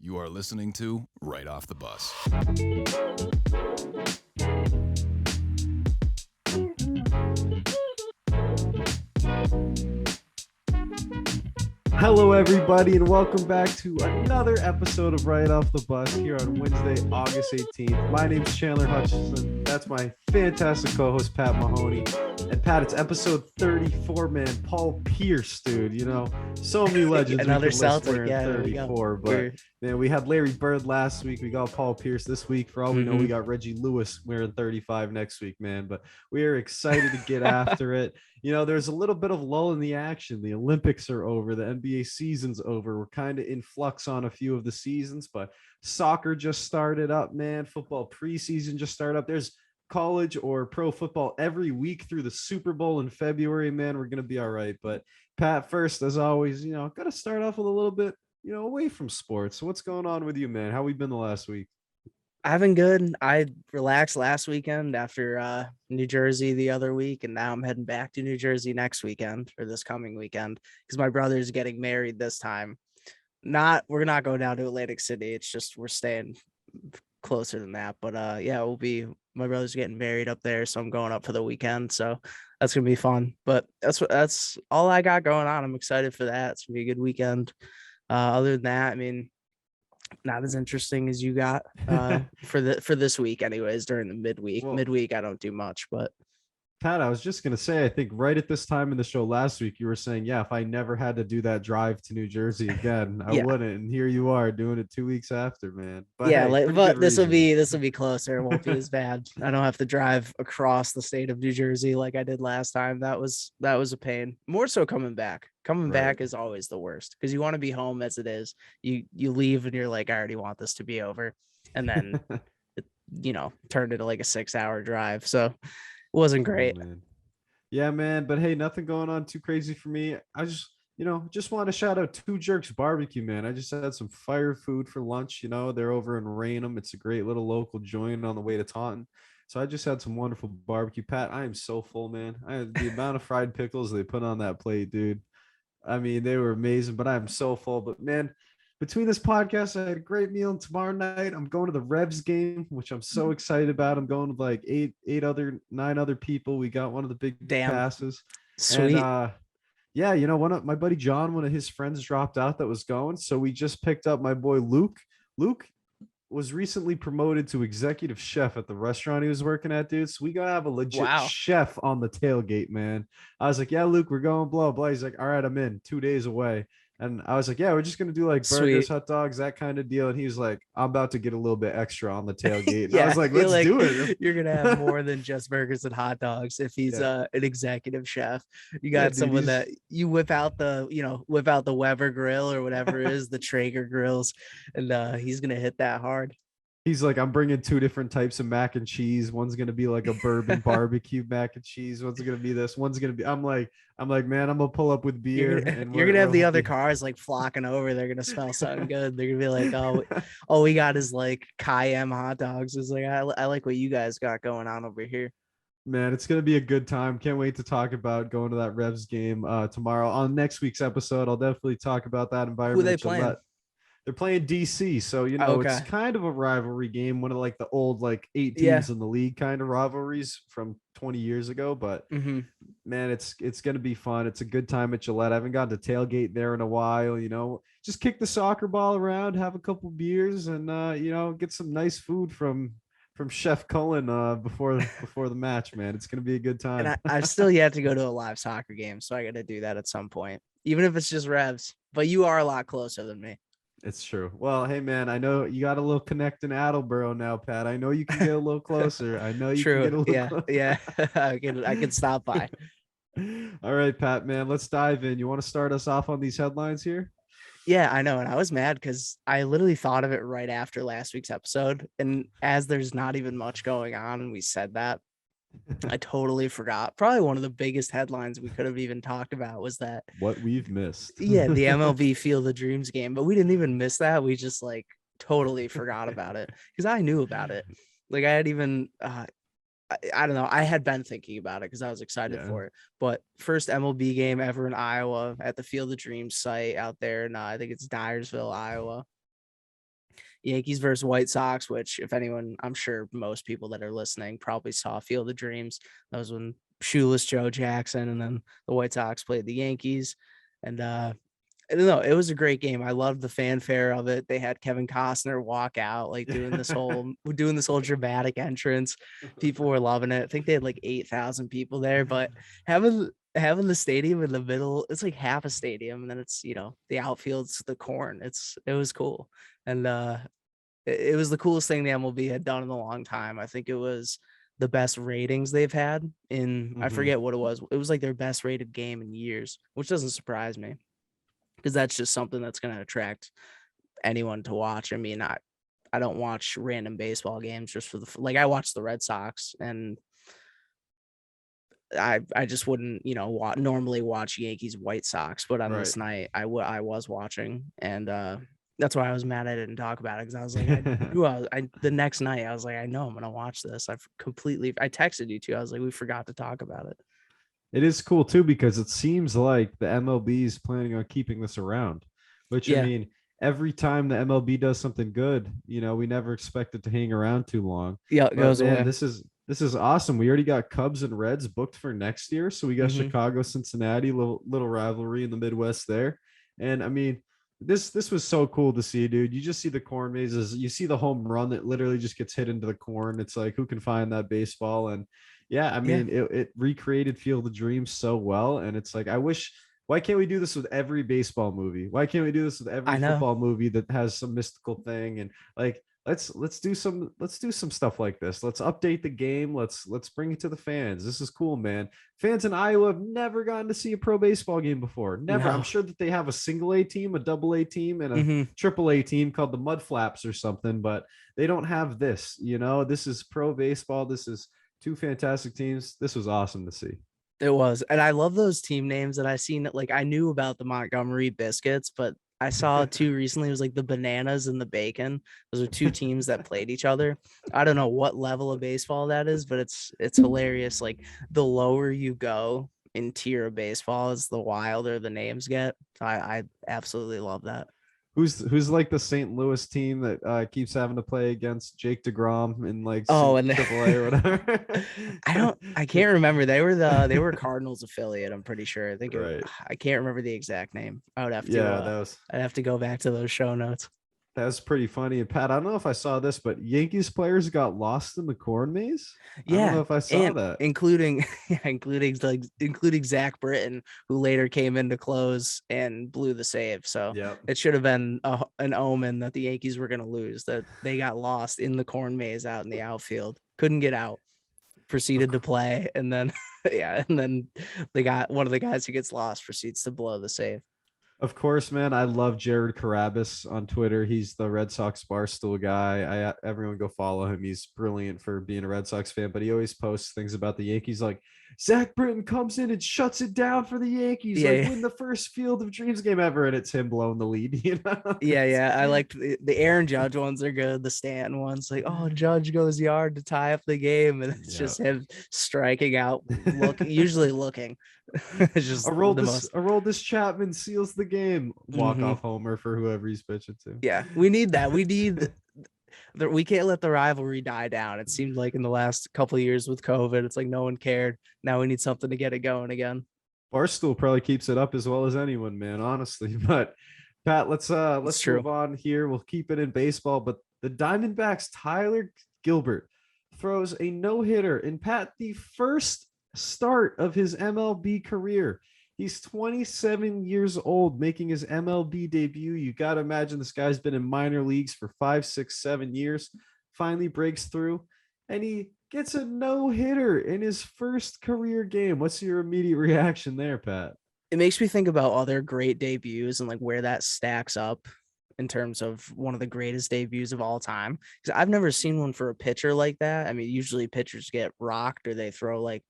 You are listening to Right Off the Bus. Hello, everybody, and welcome back to another episode of Right Off the Bus here on Wednesday, August 18th. My name's Chandler Hutchison. That's my fantastic co-host, Pat Mahoney. And Pat, it's episode 34, man. Paul Pierce, dude. You know, so many legends. Another we could list Celtic, wearing yeah, 34, but man, we had Larry Bird last week. We got Paul Pierce this week. For all we know, we got Reggie Lewis wearing 35 next week, man. But we are excited to get after it. You know, there's a little bit of lull in the action. The Olympics are over. The NBA season's over. We're kind of in flux on a few of the seasons, but soccer just started up, man. Football preseason just started up. There's college or pro football every week through the Super Bowl in February, man. We're going to be all right. But Pat, first, as always, you know, got to start off with a little bit, you know, away from sports. So what's going on with you, man? How we been the last week? I've been good. I relaxed last weekend after New Jersey the other week, and now I'm heading back to New Jersey next weekend or this coming weekend because my brother's getting married this time. We're not going down to Atlantic City. It's just we're staying closer than that. But yeah, my brother's getting married up there, so I'm going up for the weekend. So that's gonna be fun. But that's all I got going on. I'm excited for that. It's gonna be a good weekend. Other than that, I mean, not as interesting as you got for this week anyways. During the midweek I don't do much, but Pat, I was just going to say, I think right at this time in the show last week, you were saying, yeah, if I never had to do that drive to New Jersey again, I wouldn't. And here you are doing it 2 weeks after, man. But yeah, hey, but this will be closer. It won't be as bad. I don't have to drive across the state of New Jersey like I did last time. That was a pain. More so coming back. Coming back is always the worst because you want to be home as it is. You leave and you're like, I already want this to be over. And then it, turned into like a 6-hour drive. So it wasn't great. Man. Yeah, man. But hey, nothing going on too crazy for me. I just want to shout out Two Jerks Barbecue, man. I just had some fire food for lunch. You know, they're over in Raynham. It's a great little local joint on the way to Taunton. So I just had some wonderful barbecue. Pat, I am so full, man. The amount of fried pickles they put on that plate, dude. I mean, they were amazing, but I'm so full. But man, between this podcast, I had a great meal. And tomorrow night, I'm going to the Revs game, which I'm so excited about. I'm going with like nine other people. We got one of the big passes. Sweet. And yeah, you know, my buddy John, one of his friends dropped out that was going. So we just picked up my boy Luke. Luke was recently promoted to executive chef at the restaurant he was working at, dude. So we gotta have a legit chef on the tailgate, man. I was like, yeah, Luke, we're going blah blah. He's like, all right, I'm in. 2 days away. And I was like, yeah, we're just gonna do like burgers, hot dogs, that kind of deal. And he was like, I'm about to get a little bit extra on the tailgate. And I was like, let's do it. You're gonna have more than just burgers and hot dogs if he's an executive chef. You got someone that you whip out the Weber grill or whatever it is, the Traeger grills, and he's gonna hit that hard. He's like, I'm bringing 2 different types of mac and cheese. One's gonna be like a bourbon barbecue mac and cheese. One's gonna be this. One's gonna be. I'm like, man, I'm gonna pull up with beer. You're gonna have the other cars like flocking over. They're gonna smell something good. They're gonna be like, all we got is like Cayenne hot dogs. It's like I like what you guys got going on over here. Man, it's gonna be a good time. Can't wait to talk about going to that Revs game tomorrow. On next week's episode, I'll definitely talk about that environment. Who they playing? They're playing DC, so it's kind of a rivalry game, one of like the old like 8 teams in the league kind of rivalries from 20 years ago. But man, it's gonna be fun. It's a good time at Gillette. I haven't gotten to tailgate there in a while. Just kick the soccer ball around, have a couple beers, and get some nice food from Chef Cullen before the match. Man, it's gonna be a good time. And I've still yet to go to a live soccer game, so I got to do that at some point, even if it's just Revs. But you are a lot closer than me. It's true. Well, hey man, I know you got a little connect in Attleboro now, Pat. I know you can get a little closer. I know you can get a little closer. Yeah. I can stop by. All right, Pat, man, let's dive in. You want to start us off on these headlines here? Yeah, I know. And I was mad because I literally thought of it right after last week's episode. And as there's not even much going on, and we said that, I totally forgot. Probably one of the biggest headlines we could have even talked about was that what we've missed. Yeah, the MLB Field of Dreams game, but we didn't even miss that. We just like totally forgot about it because I knew about it. Like I had even I don't know. I had been thinking about it because I was excited for it. But first MLB game ever in Iowa at the Field of Dreams site out there, and I think it's Dyersville, Iowa. Yankees versus White Sox, which if anyone, I'm sure most people that are listening probably saw Field of Dreams. That was when shoeless Joe Jackson and then the White Sox played the Yankees. And I don't know, it was a great game. I loved the fanfare of it. They had Kevin Costner walk out, like doing this whole dramatic entrance. People were loving it. I think they had like 8,000 people there, but having the stadium in the middle, it's like half a stadium, and then it's, the outfield's the corn. It was cool. And it was the coolest thing the MLB had done in a long time. I think it was the best ratings they've had in, I forget what it was. It was like their best rated game in years, which doesn't surprise me, because that's just something that's going to attract anyone to watch. I mean, I don't watch random baseball games just for like I watch the Red Sox, and I just wouldn't, normally watch Yankees White Sox, but on this night I was watching, and that's why I was mad I didn't talk about it, because I was like, the next night I was like, I know I'm gonna watch this. I texted you too. I was like, we forgot to talk about it. It is cool too, because it seems like the MLB is planning on keeping this around, which I mean, every time the MLB does something good, we never expect it to hang around too long. Yeah, it goes away. This is awesome. We already got Cubs and Reds booked for next year. So we got Chicago, Cincinnati, little rivalry in the Midwest there. And I mean, this was so cool to see, dude. You just see the corn mazes. You see the home run that literally just gets hit into the corn. It's like, who can find that baseball? And yeah, I mean, it recreated Field of Dreams so well. And it's like, why can't we do this with every baseball movie? Why can't we do this with every football movie that has some mystical thing? And like, let's do some stuff like this. Let's update the game. Let's bring it to the fans. This is cool, man. Fans in Iowa have never gotten to see a pro baseball game before. Never. No. I'm sure that they have a single A team, a double A team, and a triple A team called the Mud Flaps or something, but they don't have this. This is pro baseball. This is two fantastic teams. This was awesome to see. It was. And I love those team names that I seen. Like, I knew about the Montgomery Biscuits, but I saw two recently. It was like the Bananas and the Bacon. Those are two teams that played each other. I don't know what level of baseball that is, but it's hilarious. Like, the lower you go in tier of baseball, is the wilder the names get. I absolutely love that. Who's like the St. Louis team that keeps having to play against Jake DeGrom in like AAA or whatever? I can't remember. They were Cardinals affiliate, I'm pretty sure. I think I can't remember the exact name. I would have to I'd have to go back to those show notes. That was pretty funny. And Pat, I don't know if I saw this, but Yankees players got lost in the corn maze. Yeah, I don't know if I saw that, including Zach Britton, who later came in to close and blew the save. So it should have been an omen that the Yankees were going to lose. That they got lost in the corn maze out in the outfield, couldn't get out, proceeded to play, and then they got one of the guys who gets lost proceeds to blow the save. Of course, man. I love Jared Carabas on Twitter. He's the Red Sox Barstool guy. Everyone go follow him. He's brilliant for being a Red Sox fan, but he always posts things about the Yankees. Like, Zach Britton comes in and shuts it down for the Yankees. Win the first Field of Dreams game ever, and it's him blowing the lead. Yeah. I like the Aaron Judge ones are good. The Stanton ones, like, Judge goes yard to tie up the game, and it's just him striking out, usually looking. It's just Aroldis Chapman seals the game. Walk off homer for whoever he's pitching to. Yeah, we need that. We can't let the rivalry die down. It seemed like in the last couple of years with COVID, it's like no one cared. Now we need something to get it going again. Barstool probably keeps it up as well as anyone, man, honestly. But Pat, let's move on here. We'll keep it in baseball, but the Diamondbacks' Tyler Gilbert throws a no-hitter in Pat, the first start of his MLB career. He's 27 years old, making his MLB debut. You got to imagine this guy's been in minor leagues for 5, 6, 7 years, finally breaks through, and he gets a no-hitter in his first career game. What's your immediate reaction there, Pat? It makes me think about other great debuts and like where that stacks up in terms of one of the greatest debuts of all time. Because I've never seen one for a pitcher like that. I mean, usually pitchers get rocked or they throw like,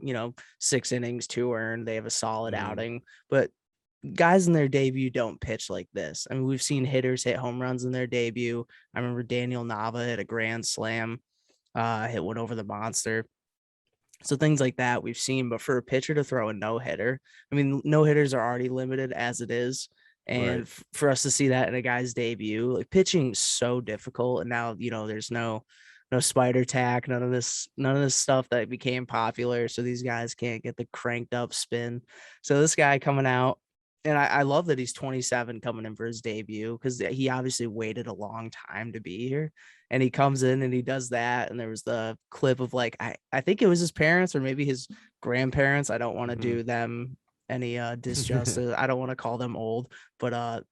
6 innings, 2 earned. They have a solid outing, but guys in their debut don't pitch like this. I mean, we've seen hitters hit home runs in their debut. I remember Daniel Nava hit a grand slam, hit one over the monster. So things like that we've seen, but for a pitcher to throw a no-hitter, I mean, no-hitters are already limited as it is. And Right. for us to see that in a guy's debut, like pitching is so difficult. And now, there's no spider tack, none of this stuff that became popular. So these guys can't get the cranked up spin. So this guy coming out, and I love that he's 27 coming in for his debut, because he obviously waited a long time to be here. And he comes in and he does that. And there was the clip of like, I think it was his parents or maybe his grandparents. I don't want to do them any disjustice. I don't want to call them old, but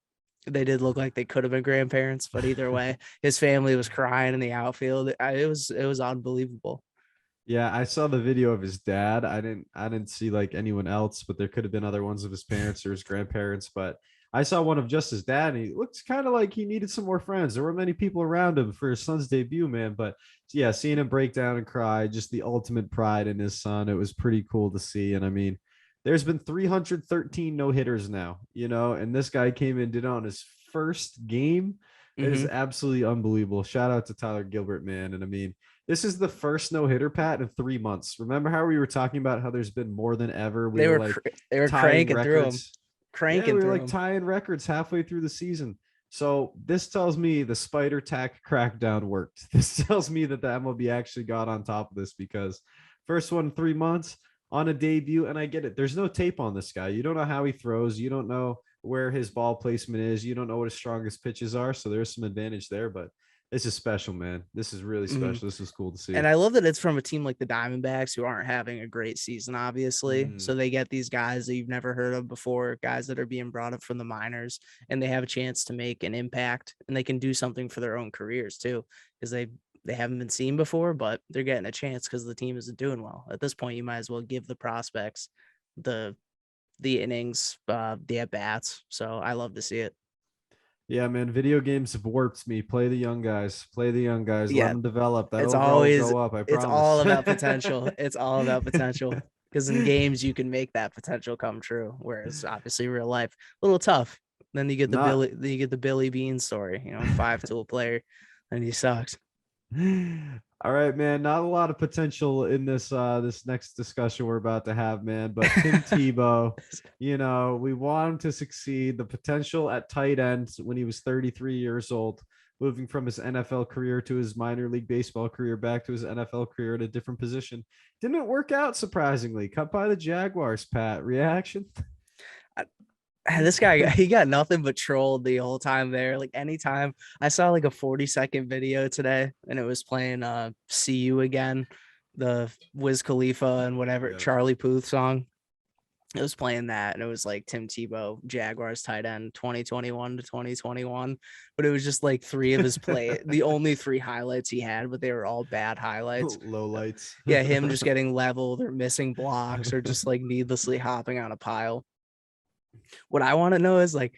they did look like they could have been grandparents. But either way, his family was crying in the outfield. It was unbelievable. Yeah, I saw the video of his dad. I didn't see like anyone else, but there could have been other ones of his parents or his grandparents. But I saw one of just his dad, and he looks kind of like he needed some more friends. There were many people around him for his son's debut, man. But yeah, seeing him break down and cry, just the ultimate pride in his son. It was pretty cool to see. And I mean, there's been 313 no hitters now, and this guy came in, did it on his first game. It is absolutely unbelievable. Shout out to Tyler Gilbert, man. And I mean, this is the first no hitter, Pat, in 3 months. Remember how we were talking about how there's been more than ever? They were cranking through him, cranking. Yeah, we were like tying records halfway through the season. So this tells me the spider tack crackdown worked. This tells me that the MLB actually got on top of this, because first one in 3 months on a debut, and I get it. There's no tape on this guy. You don't know how he throws. You don't know where his ball placement is. You don't know what his strongest pitches are. So there's some advantage there, but this is special, man. This is really special. This is cool to see. And I love that it's from a team like the Diamondbacks, who aren't having a great season, obviously. So they get these guys that you've never heard of before, guys that are being brought up from the minors, and they have a chance to make an impact, and they can do something for their own careers too, because they haven't been seen before, but they're getting a chance because the team isn't doing well. At this point, you might as well give the prospects the innings, the at bats. So I love to see it. Yeah, man. Video games have warped me. Play the young guys. Play the young guys. Yeah, let them develop. That it's overall always will go up. I promise. it's all about potential. It's all about potential, because in games you can make that potential come true. Whereas obviously real life, a little tough. Then you get the Billy Bean story. 5-tool player, and he sucks. All right, man. Not a lot of potential in this this next discussion we're about to have, man. But Tim Tebow, we want him to succeed. The potential at tight end when he was 33 years old, moving from his NFL career to his minor league baseball career, back to his NFL career at a different position. Didn't work out, surprisingly. Cut by the Jaguars, Pat. Reaction? This guy, he got nothing but trolled the whole time there. Like anytime I saw like a 40-second video today, and it was playing See You Again, the Wiz Khalifa and whatever Charlie Puth song. It was playing that, and it was like Tim Tebow, Jaguars tight end 2021 to 2021. But it was just like three of his the only three highlights he had, but they were all bad highlights. Low lights. Yeah, him just getting leveled or missing blocks or just like needlessly hopping on a pile. What I want to know is like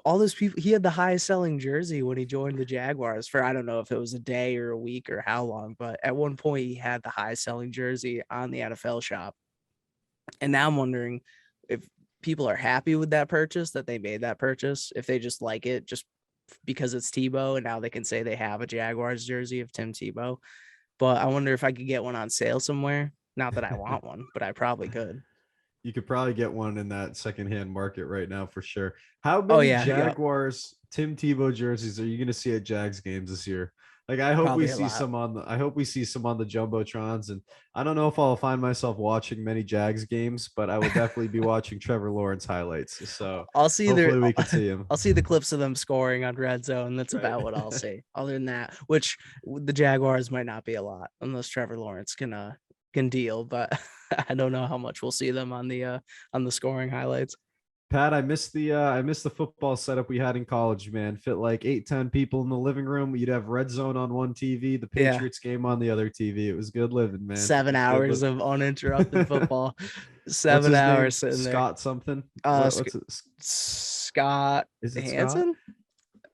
all those people, he had the highest selling jersey when he joined the Jaguars for, I don't know if it was a day or a week or how long, but at one point he had the highest selling jersey on the NFL shop. And now I'm wondering if people are happy with that purchase, that they made that purchase, if they just like it just because it's Tebow, and now they can say they have a Jaguars jersey of Tim Tebow. But I wonder if I could get one on sale somewhere. Not that I want one, but I probably could. You could probably get one in that secondhand market right now for sure. How many Jaguars Tim Tebow jerseys are you going to see at Jags games this year? Like, I hope Probably we see some on the Jumbotrons, and I don't know if I'll find myself watching many Jags games, but I will definitely be watching Trevor Lawrence highlights. So I'll see hopefully we can see him. I'll see the clips of them scoring on red zone. That's about what I'll see. Other than that, which the Jaguars might not be a lot unless Trevor Lawrence can deal, but I don't know how much we'll see them on the scoring highlights. Pat, I missed the football setup we had in college, man. Fit like 8-10 people in the living room. You'd have red zone on one TV, the Patriots game on the other TV. It was good living, man. 7 hours of uninterrupted football. 7 hours sitting there. Scott something. Scott is it Hansen? Scott?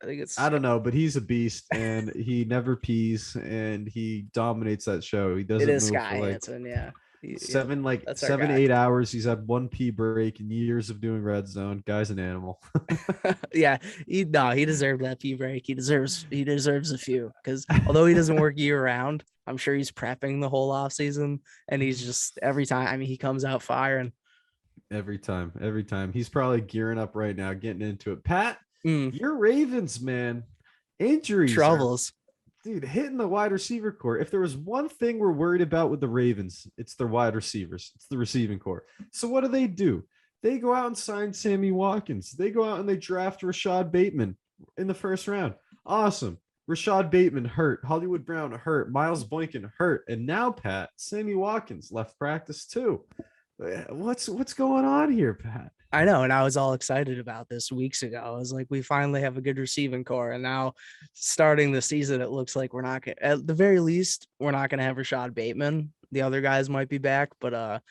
I think it's. I don't know, but he's a beast, and he never pees, and he dominates that show. He doesn't. It is Scott Hansen, yeah. 7-8 hours. He's had one pee break in years of doing red zone. Guy's an animal. Yeah, he deserved that pee break. He deserves a few, because although he doesn't work year round, I'm sure he's prepping the whole off season, and he's just every time. I mean, he comes out firing. Every time, every time. He's probably gearing up right now, getting into it. Pat, Mm, your Ravens, man, injuries are, troubles. dude, hitting the wide receiver core. If there was one thing we're worried about with the Ravens, it's their wide receivers. It's the receiving core. So what do? They go out and sign Sammy Watkins. They go out and they draft Rashad Bateman in the first round. Awesome. Rashad Bateman hurt. Hollywood Brown hurt. Miles Boykin hurt. And now, Pat, Sammy Watkins left practice too. What's going on here, Pat? I know, and I was all excited about this weeks ago. I was like, we finally have a good receiving core, and now starting the season, it looks like we're not gonna, at the very least, we're not gonna have Rashad Bateman. The other guys might be back, but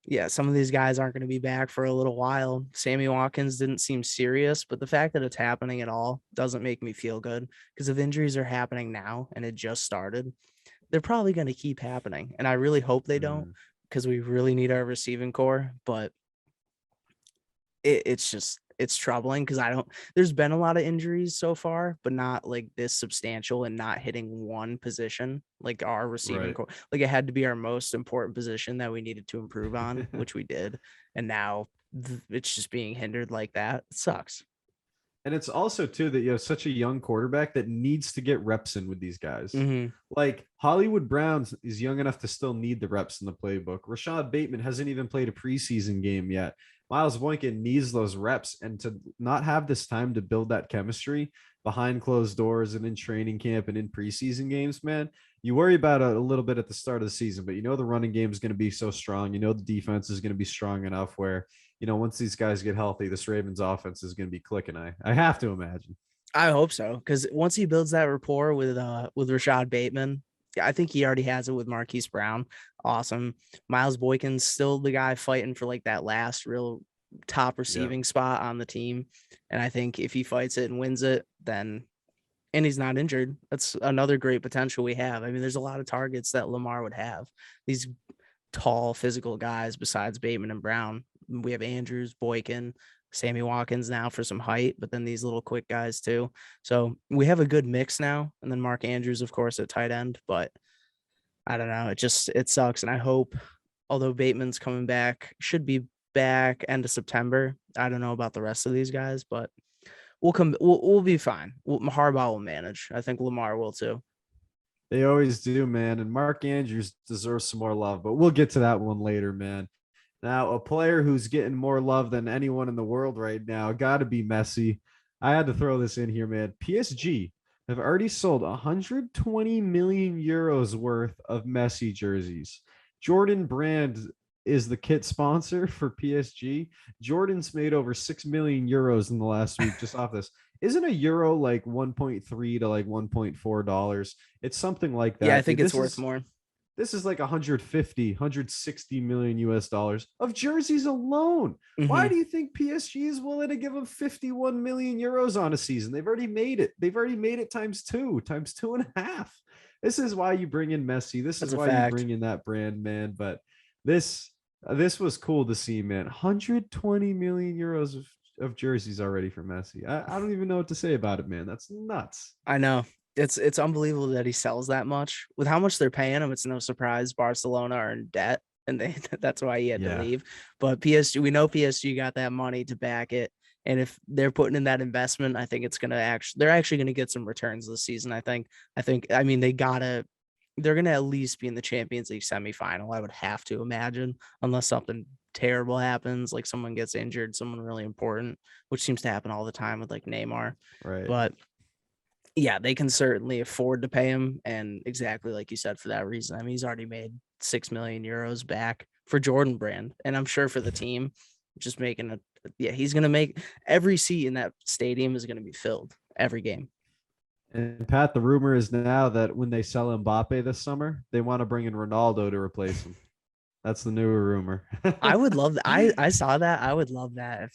yeah, some of these guys aren't going to be back for a little while. Sammy Watkins didn't seem serious, but the fact that it's happening at all doesn't make me feel good, because if injuries are happening now and it just started, they're probably going to keep happening. And I really hope they don't, because we really need our receiving core. But it's troubling, because there's been a lot of injuries so far, but not like this substantial and not hitting one position like our receiving Right. core. Like, it had to be our most important position that we needed to improve on, which we did. And now it's just being hindered like that. It sucks. And it's also too that you have such a young quarterback that needs to get reps in with these guys. Mm-hmm. Like Hollywood Brown is young enough to still need the reps in the playbook. Rashad Bateman hasn't even played a preseason game yet. Miles Boykin needs those reps, and to not have this time to build that chemistry behind closed doors and in training camp and in preseason games, man, you worry about it a little bit at the start of the season, but you know the running game is going to be so strong. You know the defense is going to be strong enough where, you know, once these guys get healthy, this Ravens offense is going to be clicking. I have to imagine. I hope so, because once he builds that rapport with Rashad Bateman, I think he already has it with Marquise Brown. Awesome. Miles Boykin's still the guy fighting for like that last real top receiving spot on the team. And I think if he fights it and wins it, then, and he's not injured, that's another great potential we have. I mean, there's a lot of targets that Lamar would have. These tall physical guys besides Bateman and Brown. We have Andrews, Boykin, Sammy Watkins now for some height, but then these little quick guys too. So we have a good mix now. And then Mark Andrews, of course, at tight end, but I don't know. It sucks. And I hope, although Bateman's coming back, should be back end of September. I don't know about the rest of these guys, but we'll be fine. Harbaugh will manage. I think Lamar will too. They always do, man. And Mark Andrews deserves some more love, but we'll get to that one later, man. Now, a player who's getting more love than anyone in the world right now got to be Messi. I had to throw this in here, man. PSG have already sold 120 million euros worth of Messi jerseys. Jordan Brand is the kit sponsor for PSG. Jordan's made over 6 million euros in the last week just off this. Isn't a euro like 1.3 to like $1.4? It's something like that. Yeah, I think it's worth more. This is like 160 million US dollars of jerseys alone. Mm-hmm. Why do you think PSG is willing to give them 51 million euros on a season? They've already made it. They've already made it times 2.5. This is why you bring in Messi. This is why you bring in that brand, man. But this was cool to see, man. 120 million euros of jerseys already for Messi. I don't even know what to say about it, man. That's nuts. I know. It's unbelievable that he sells that much. With how much they're paying him, it's no surprise Barcelona are in debt, and that's why he had to leave. But PSG, we know PSG got that money to back it, and if they're putting in that investment, I think it's gonna they're actually gonna get some returns this season. I mean they're gonna at least be in the Champions League semifinal. I would have to imagine, unless something terrible happens, like someone gets injured, someone really important, which seems to happen all the time with like Neymar. Right. But yeah, they can certainly afford to pay him. And exactly like you said, for that reason, I mean, he's already made 6 million euros back for Jordan Brand. And I'm sure for the team, just making he's going to make every seat in that stadium is going to be filled every game. And Pat, the rumor is now that when they sell Mbappe this summer, they want to bring in Ronaldo to replace him. That's the newer rumor. I would love that. I saw that. I would love that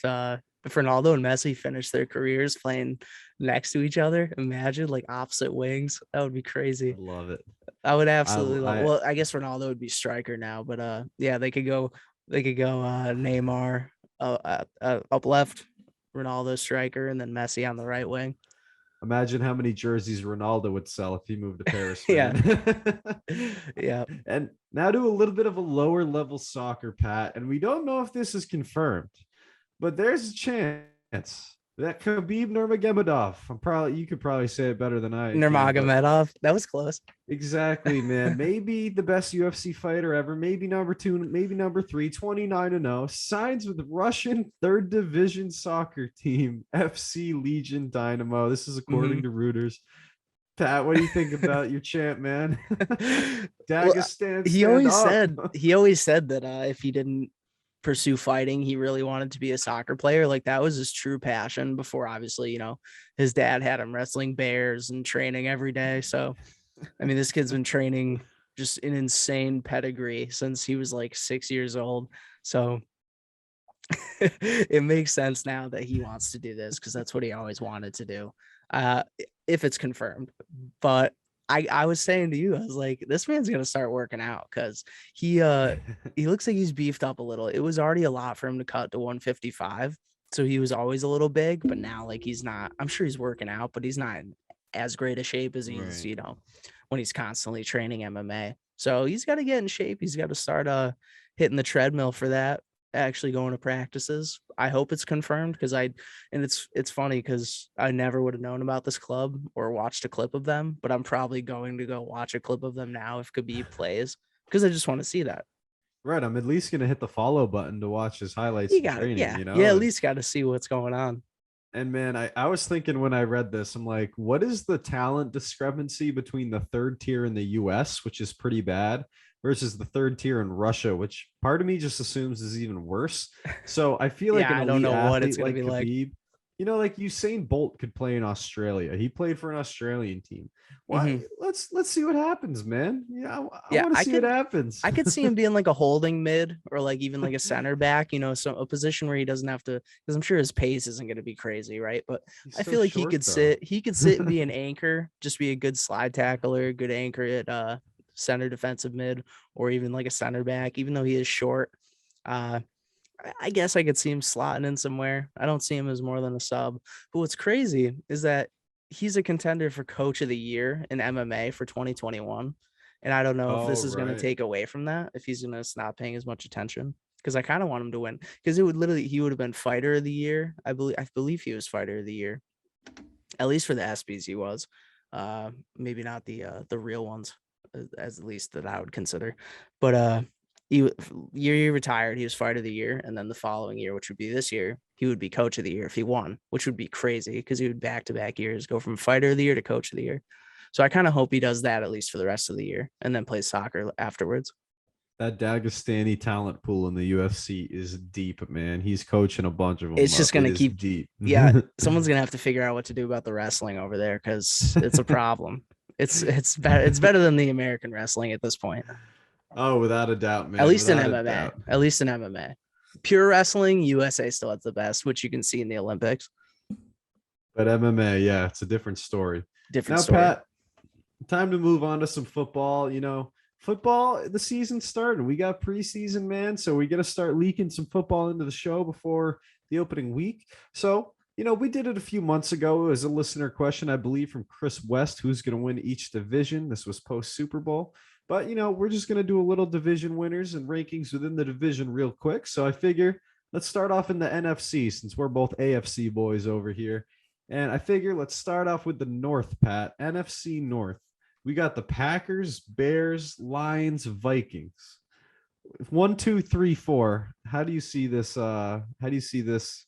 if Ronaldo and Messi finish their careers playing next to each other. Imagine like opposite wings. That would be crazy. I love it. I would absolutely love it. Well, I guess Ronaldo would be striker now, but yeah, they could go Neymar up left, Ronaldo striker, and then Messi on the right wing. Imagine how many jerseys Ronaldo would sell if he moved to Paris, Yeah. man. Yeah. And now to a little bit of a lower level soccer, Pat. And we don't know if this is confirmed, but there's a chance that Khabib Nurmagomedov, you could probably say it better than I can, but Nurmagomedov. That was close. exactly, man. Maybe the best UFC fighter ever, maybe number 2, maybe number 3, 29-0, signs with the Russian third division soccer team, FC Legion Dynamo. This is according to Reuters. Pat, what do you think about your champ, man? Well, Dagestan, he stand always up. said that if he didn't pursue fighting, he really wanted to be a soccer player. Like that was his true passion before, obviously, his dad had him wrestling bears and training every day. So, I mean, this kid's been training just an insane pedigree since he was like 6 years old. So it makes sense now that he wants to do this because that's what he always wanted to do. If it's confirmed, but I was saying to you, I was like, this man's gonna start working out because he looks like he's beefed up a little. It was already a lot for him to cut to 155, so he was always a little big, but now like he's not. I'm sure he's working out, but he's not in as great a shape as he's Right. When he's constantly training MMA. So he's got to get in shape. He's got to start hitting the treadmill for that. Actually going to practices. I hope it's confirmed because it's funny because I never would have known about this club or watched a clip of them, but I'm probably going to go watch a clip of them now if Khabib plays because I just want to see that. Right. I'm at least going to hit the follow button to watch his highlights You in got it. training, Yeah. At least got to see what's going on. And man, I was thinking when I read this, I'm like, what is the talent discrepancy between the third tier in the US, which is pretty bad, versus the third tier in Russia, which part of me just assumes is even worse. So I feel like Yeah, an I don't elite know what it's athlete gonna like be like. Khabib, like Usain Bolt could play in Australia. He played for an Australian team. Why? Let's see what happens, man. Yeah, I Yeah, want to see what happens. I could see him being like a holding mid or like even like a center back, so a position where he doesn't have to, because I'm sure his pace isn't going to be crazy, right? But He's I so feel like short, though. he could sit and be an anchor, just be a good slide tackler, good anchor at center defensive mid, or even like a center back, even though he is short. I guess I could see him slotting in somewhere. I don't see him as more than a sub. But what's crazy is that he's a contender for coach of the year in MMA for 2021. And I don't know if Oh, this is going to right. take away from that, if he's going to stop paying as much attention. Because I kind of want him to win. Because he would have been fighter of the year. I believe he was fighter of the year. At least for the ESPYs he was. Maybe not the real ones, as at least that I would consider. But he retired, he was fighter of the year, and then the following year, which would be this year, he would be coach of the year if he won, which would be crazy because he would back-to-back years go from fighter of the year to coach of the year. So I kind of hope he does that at least for the rest of the year and then plays soccer afterwards. That Dagestani talent pool in the UFC is deep, man. He's coaching a bunch of them It's just up. It gonna is keep deep. Yeah, someone's gonna have to figure out what to do about the wrestling over there because it's a problem. It's better than the American wrestling at this point. Oh, without a doubt, At man. least in Without a MMA. doubt. At least in MMA. Pure wrestling, USA still has the best, which you can see in the Olympics. But MMA, yeah, it's a different story. Different Now, story. Pat, time to move on to some football. Football, the season's starting. We got preseason, man. So we got to start leaking some football into the show before the opening week. So, we did it a few months ago. It was a listener question, I believe, from Chris West, who's going to win each division. This was post Super Bowl. But, we're just going to do a little division winners and rankings within the division real quick. So I figure let's start off in the NFC since we're both AFC boys over here. And I figure let's start off with the North, Pat. NFC North. We got the Packers, Bears, Lions, Vikings. 1, 2, 3, 4. How do you see this? How do you see this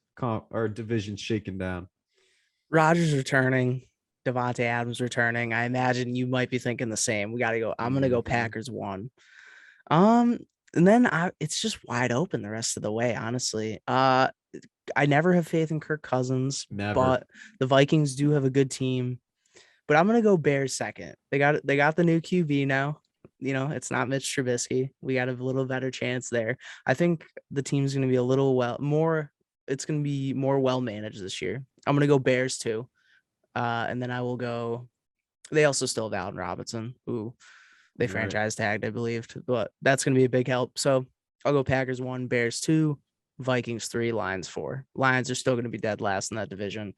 division shaken down? Rodgers returning, Devontae Adams returning. I imagine you might be thinking the same. We got to go. I'm gonna go Packers 1. And then it's just wide open the rest of the way. Honestly, I never have faith in Kirk Cousins, Never. but the Vikings do have a good team. But I'm gonna go Bears second. They got the new QB now. It's not Mitch Trubisky. We got a little better chance there. I think the team's gonna be a little more. It's gonna be more well managed this year. I'm gonna go Bears too, and then I will go. They also still have Allen Robinson, who they Right. franchise tagged, I believe, but that's gonna be a big help. So I'll go Packers 1, Bears 2, Vikings 3, Lions 4. Lions are still going to be dead last in that division,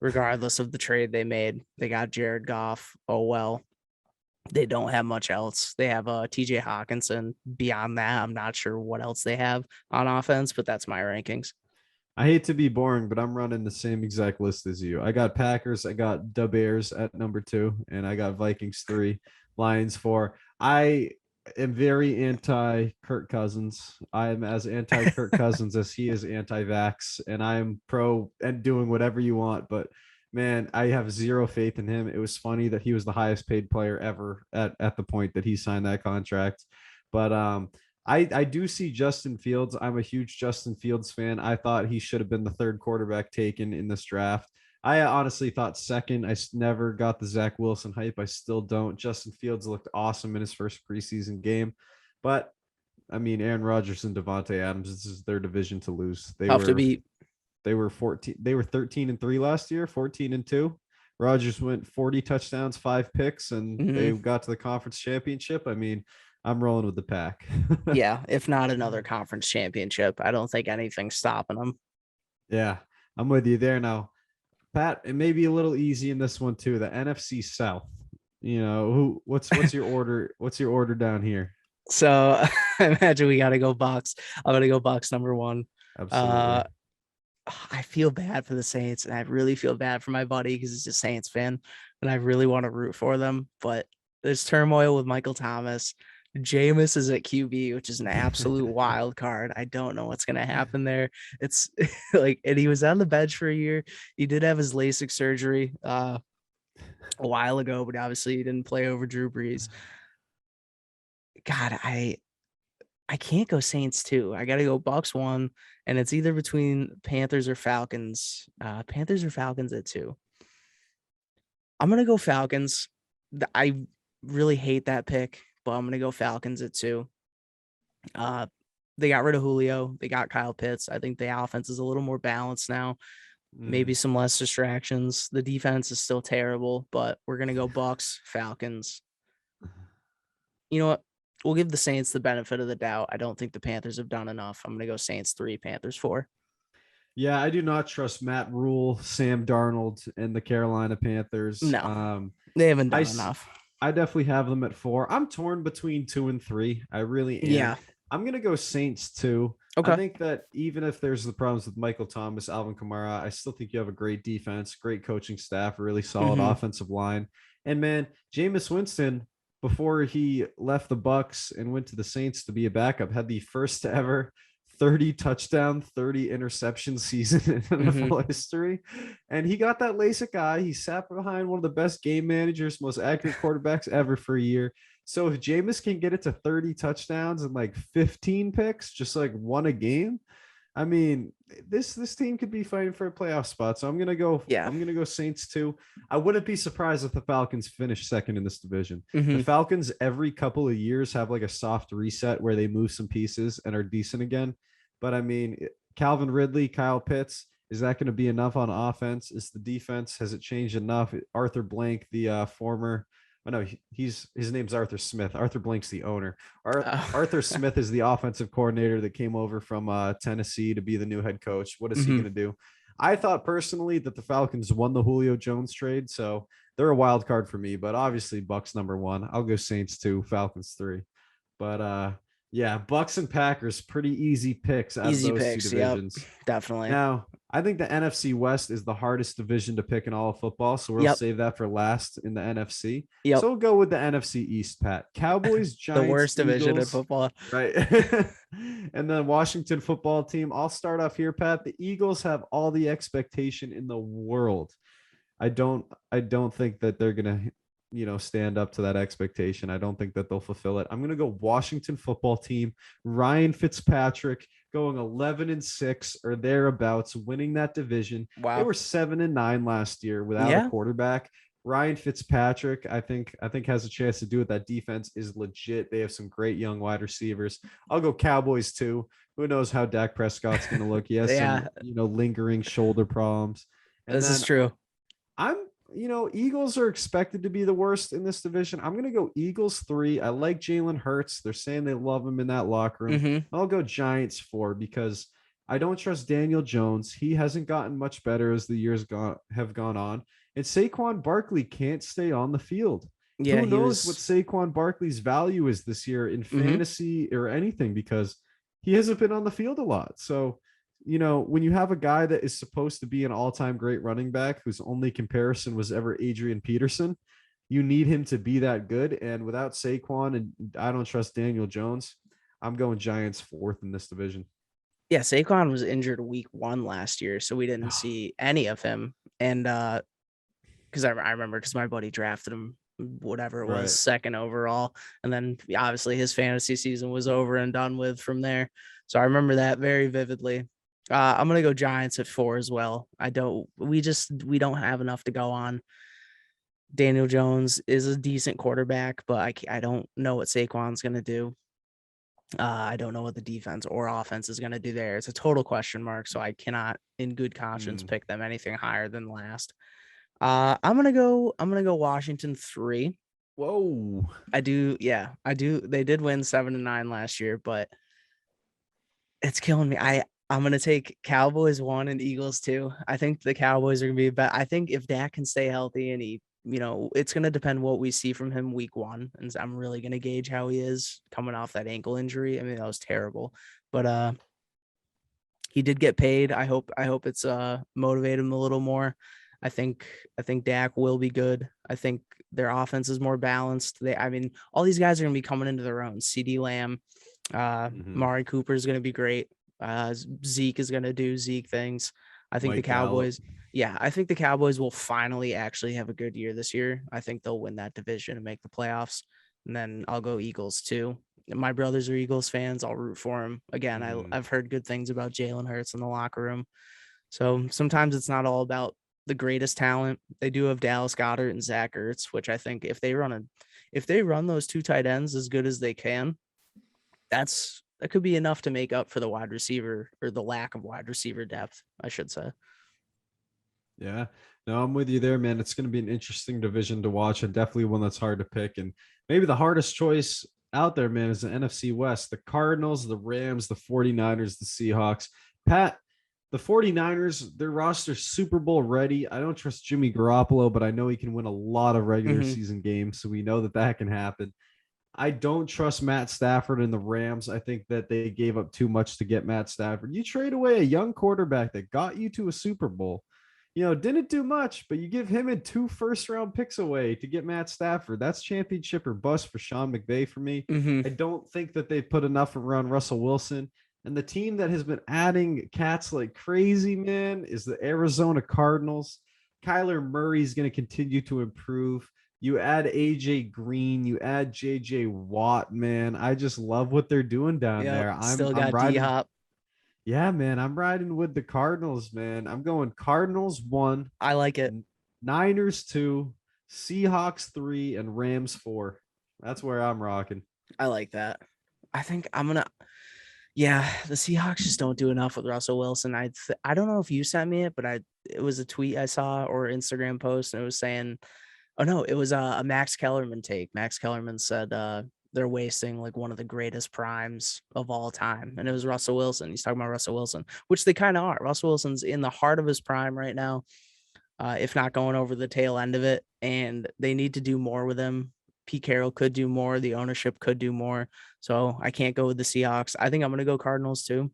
regardless of the trade they made. They got Jared Goff. Oh, well. They don't have much else. They have TJ Hawkinson. Beyond that, I'm not sure what else they have on offense, but that's my rankings. I hate to be boring, but I'm running the same exact list as you. I got Packers, I got the Bears at number 2, and I got Vikings 3, Lions 4. I am very anti Kirk Cousins. I am as anti Kirk Cousins as he is anti-vax, and I am pro and doing whatever you want. But man, I have zero faith in him. It was funny that he was the highest paid player ever at the point that he signed that contract. But I do see Justin Fields. I'm a huge Justin Fields fan. I thought he should have been the third quarterback taken in this draft. I honestly thought second. I never got the Zach Wilson hype. I still don't. Justin Fields looked awesome in his first preseason game. But, I mean, Aaron Rodgers and Devontae Adams, this is their division to lose. Tough to beat. They were 13-3 last year, 14-2. Rodgers went 40 touchdowns, 5 picks, and they got to the conference championship. I mean, I'm rolling with the pack. Yeah, if not another conference championship, I don't think anything's stopping them. Yeah, I'm with you there now. Pat, it may be a little easy in this one too. The NFC South. You know, what's your order? What's your order down here? So I imagine we gotta go Bucks. I'm gonna go Bucks number 1. Absolutely. I feel bad for the Saints, and I really feel bad for my buddy because he's a Saints fan, and I really want to root for them. But there's turmoil with Michael Thomas. Jameis is at QB, which is an absolute wild card. I don't know what's going to happen there. It's like, and he was on the bench for a year. He did have his LASIK surgery a while ago, but obviously he didn't play over Drew Brees. God, I can't go Saints 2. I got to go Bucks 1, and it's either between Panthers or Falcons. Panthers or Falcons at 2. I'm going to go Falcons. I really hate that pick, but I'm going to go Falcons at 2. They got rid of Julio. They got Kyle Pitts. I think the offense is a little more balanced now. Maybe some less distractions. The defense is still terrible, but we're going to go Bucks, Falcons. You know what? We'll give the Saints the benefit of the doubt. I don't think the Panthers have done enough. I'm going to go Saints 3, Panthers 4. Yeah, I do not trust Matt Rule, Sam Darnold, and the Carolina Panthers. No, they haven't done enough. I definitely have them at 4. I'm torn between 2 and 3. I really am. Yeah. I'm going to go Saints 2. Okay. I think that even if there's the problems with Michael Thomas, Alvin Kamara, I still think you have a great defense, great coaching staff, a really solid offensive line. And man, Jameis Winston, before he left the Bucks and went to the Saints to be a backup, had the first ever 30 touchdown, 30 interception season in NFL history. And he got that LASIK eye. He sat behind one of the best game managers, most accurate quarterbacks ever for a year. So if Jameis can get it to 30 touchdowns and like 15 picks, just like one a game, I mean, this team could be fighting for a playoff spot. So I'm gonna go. Yeah, I'm gonna go Saints 2. I wouldn't be surprised if the Falcons finish second in this division. The Falcons every couple of years have like a soft reset where they move some pieces and are decent again. But I mean, Calvin Ridley, Kyle Pitts, is that going to be enough on offense? Is the defense, has it changed enough? Arthur Blank, the former. Oh no, his name's Arthur Smith. Arthur Blank's the owner. Arthur Smith is the offensive coordinator that came over from Tennessee to be the new head coach. What is he going to do? I thought personally that the Falcons won the Julio Jones trade, so they're a wild card for me. But obviously, Bucks number 1. I'll go Saints 2, Falcons 3. But yeah, Bucks and Packers, pretty easy picks out of those 2 divisions. Yep, definitely. Now, I think the NFC West is the hardest division to pick in all of football, so we'll save that for last in the NFC. So we'll go with the NFC East, Pat. Cowboys, Giants, the worst division Eagles, in football. Right. And then Washington football team. I'll start off here, Pat. The Eagles have all the expectation in the world. I don't think that they're going to stand up to that expectation. I don't think that they'll fulfill it. I'm going to go Washington football team, Ryan Fitzpatrick going 11-6 or thereabouts, winning that division. Wow. They were 7-9 last year without a quarterback. Ryan Fitzpatrick, I think has a chance to do it. That defense is legit. They have some great young wide receivers. I'll go Cowboys too. Who knows how Dak Prescott's going to look? He has some, lingering shoulder problems. And this is true. Eagles are expected to be the worst in this division. I'm going to go Eagles 3. I like Jalen Hurts. They're saying they love him in that locker room. I'll go Giants 4 because I don't trust Daniel Jones. He hasn't gotten much better as the years have gone on. And Saquon Barkley can't stay on the field. Yeah, Who he knows what was. Saquon Barkley's value is this year in Mhm. fantasy or anything, because he hasn't been on the field a lot. So, when you have a guy that is supposed to be an all-time great running back whose only comparison was ever Adrian Peterson, you need him to be that good. And without Saquon, and I don't trust Daniel Jones, I'm going Giants fourth in this division. Yeah, Saquon was injured week 1 last year, so we didn't see any of him. And because I remember because my buddy drafted him, whatever it was, Right. second overall, and then obviously his fantasy season was over and done with from there. So I remember that very vividly. I'm gonna go Giants at 4 as well. We don't have enough to go on. Daniel Jones is a decent quarterback, but I don't know what Saquon's gonna do. I don't know what the defense or offense is going to do there. It's a total question mark, so I cannot, in good conscience, Mm. pick them anything higher than last. I'm gonna go Washington 3. Whoa. I do, yeah, I do. They did win 7-9 last year, but it's killing me. I'm gonna take Cowboys 1 and Eagles 2. I think the Cowboys are gonna be better. I think if Dak can stay healthy and it's gonna depend what we see from him week 1, and I'm really gonna gauge how he is coming off that ankle injury. I mean, that was terrible, but he did get paid. I hope it's motivated him a little more. I think Dak will be good. I think their offense is more balanced. I mean, all these guys are gonna be coming into their own. CD Lamb, Mhm. Mari Cooper is gonna be great. Zeke is gonna do Zeke things. I think the Mike Gallup. Cowboys, yeah, I think the Cowboys will finally actually have a good year this year. I think they'll win that division and make the playoffs. And then I'll go Eagles too. My brothers are Eagles fans. I'll root for them. Again, Mm. I've heard good things about Jalen Hurts in the locker room. So sometimes it's not all about the greatest talent. They do have Dallas Goedert and Zach Ertz, which I think if they run those two tight ends as good as they can, that could be enough to make up for the wide receiver or the lack of wide receiver depth, I should say. Yeah. No, I'm with you there, man. It's going to be an interesting division to watch and definitely one that's hard to pick. And maybe the hardest choice out there, man, is the NFC West. The Cardinals, the Rams, the 49ers, the Seahawks. Pat, the 49ers, their roster's Super Bowl ready. I don't trust Jimmy Garoppolo, but I know he can win a lot of regular Mhm. season games. So we know that can happen. I don't trust Matt Stafford and the Rams. I think that they gave up too much to get Matt Stafford. You trade away a young quarterback that got you to a Super Bowl. Didn't do much, but you give him and 2 first-round picks away to get Matt Stafford. That's championship or bust for Sean McVay for me. Mhm. I don't think that they've put enough around Russell Wilson. And the team that has been adding cats like crazy, man, is the Arizona Cardinals. Kyler Murray is going to continue to improve. You add AJ Green, you add JJ Watt, man. I just love what they're doing down Yep. there. I'm Still I'm got D riding. Hop. Yeah, man. I'm riding with the Cardinals, man. I'm going Cardinals 1, I like it. Niners 2, Seahawks 3, and Rams 4. That's where I'm rocking. I like that. I think I'm gonna. Yeah, the Seahawks just don't do enough with Russell Wilson. I don't know if you sent me it, but it was a tweet I saw or Instagram post, and it was saying, oh no, it was a Max Kellerman take. Max Kellerman said they're wasting like one of the greatest primes of all time, and it was Russell Wilson. He's talking about Russell Wilson, which they kind of are. Russell Wilson's in the heart of his prime right now, if not going over the tail end of it, and they need to do more with him. Pete Carroll could do more. The ownership could do more. So I can't go with the Seahawks. I think I'm going to go Cardinals too.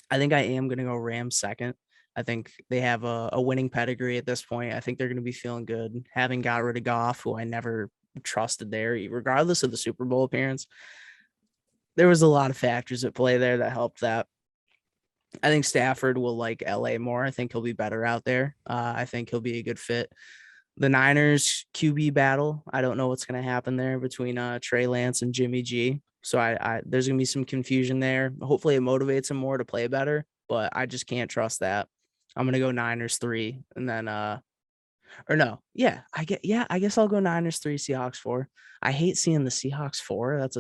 I think I am going to go Rams second. I think they have a winning pedigree at this point. I think they're going to be feeling good, having got rid of Goff, who I never trusted there, regardless of the Super Bowl appearance. There was a lot of factors at play there that helped that. I think Stafford will like LA more. I think he'll be better out there. I think he'll be a good fit. The Niners QB battle. I don't know what's going to happen there between Trey Lance and Jimmy G. So there's going to be some confusion there. Hopefully it motivates him more to play better, but I just can't trust that. I'm going to go Niners 3 and then or no. Yeah, I guess I'll go Niners 3, Seahawks 4. I hate seeing the Seahawks 4. It's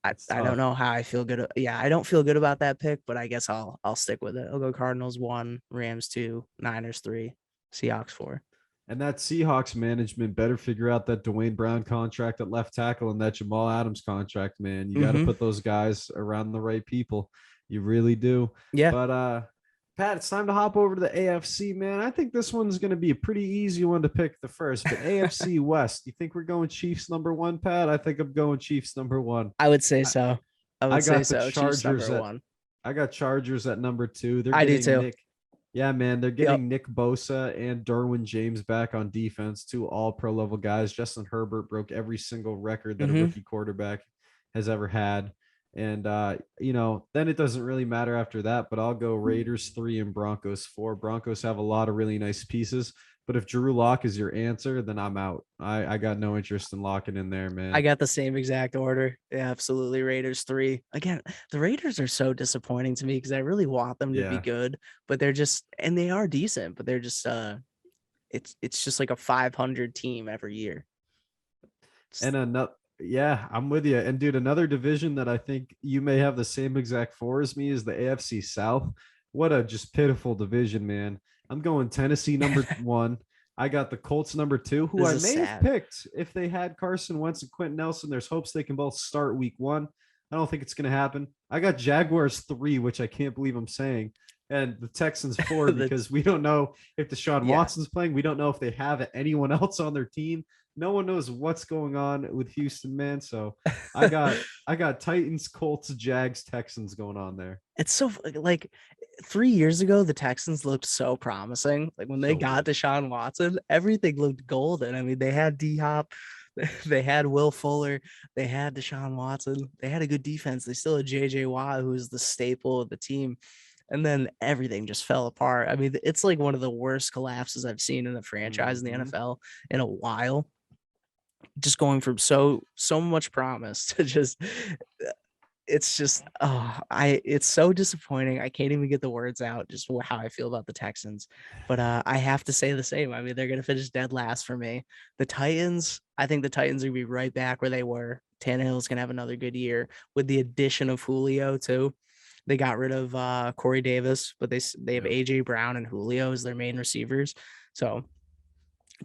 I don't tough. know how I feel good. Yeah, I don't feel good about that pick, but I guess I'll stick with it. I'll go Cardinals 1, Rams 2, Niners 3, Seahawks 4. And that Seahawks management better figure out that Dwayne Brown contract at left tackle and that Jamal Adams contract, man. You got to Mm-hmm. put those guys around the right people. You really do. Yeah, But Pat, it's time to hop over to the AFC, man. I think this one's going to be a pretty easy one to pick the first. But AFC West, you think we're going Chiefs number one, Pat? I think I'm going Chiefs number one. I would say so. I I would say got the so. Chiefs Chargers number at one. I got Chargers at number two. They're I do getting too. Nick. Yeah, man, they're Yep. getting Nick Bosa and Derwin James back on defense, two all pro level guys. Justin Herbert broke every single record that a rookie quarterback has ever had. And then it doesn't really matter after that, but I'll go Raiders 3 and Broncos 4. Broncos have a lot of really nice pieces, but if Drew Lock is your answer, then I'm out. I got no interest in locking in there, man. I got the same exact order. Yeah, absolutely. Raiders 3. Again, the Raiders are so disappointing to me because I really want them to be good, but they're just, and they are decent, but they're just it's just like a 500 team every year. And another, yeah, I'm with you. And dude, another division that I think you may have the same exact four as me is the AFC South. What a just pitiful division, man. I'm going Tennessee number one. I got the Colts number two, who I may have picked if they had Carson Wentz and Quentin Nelson. There's hopes they can both start week one. I don't think it's going to happen. I got Jaguars 3, which I can't believe I'm saying, and the Texans 4 because we don't know if Deshaun Watson's playing. We don't know if they have anyone else on their team. No one knows what's going on with Houston, man. So I got Titans, Colts, Jags, Texans going on there. It's so like 3 years ago, the Texans looked so promising. Like when they got Deshaun Watson, everything looked golden. I mean, they had D-Hop, they had Will Fuller, they had Deshaun Watson, they had a good defense. They still had JJ Watt, who is the staple of the team. And then everything just fell apart. I mean, it's like one of the worst collapses I've seen in the franchise in the NFL in a while. Just going from so much promise to just, it's just, it's so disappointing. I can't even get the words out just how I feel about the Texans, but I have to say the same. I mean, they're going to finish dead last for me. The Titans, I think the Titans are going to be right back where they were. Tannehill's going to have another good year with the addition of Julio too. They got rid of Corey Davis, but they have AJ Brown and Julio as their main receivers. So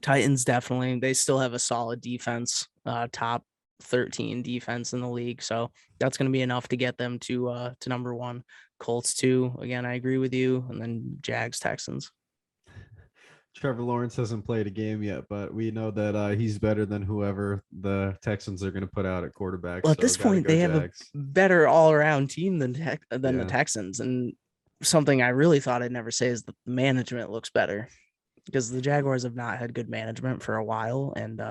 Titans definitely, they still have a solid defense, top 13 defense in the league. So that's going to be enough to get them to number one. Colts 2. Again, I agree with you. And then Jags, Texans. Trevor Lawrence hasn't played a game yet, but we know that he's better than whoever the Texans are going to put out at quarterback. Well, at this point, they have a better all-around team than the Texans. And something I really thought I'd never say is the management looks better, because the Jaguars have not had good management for a while. And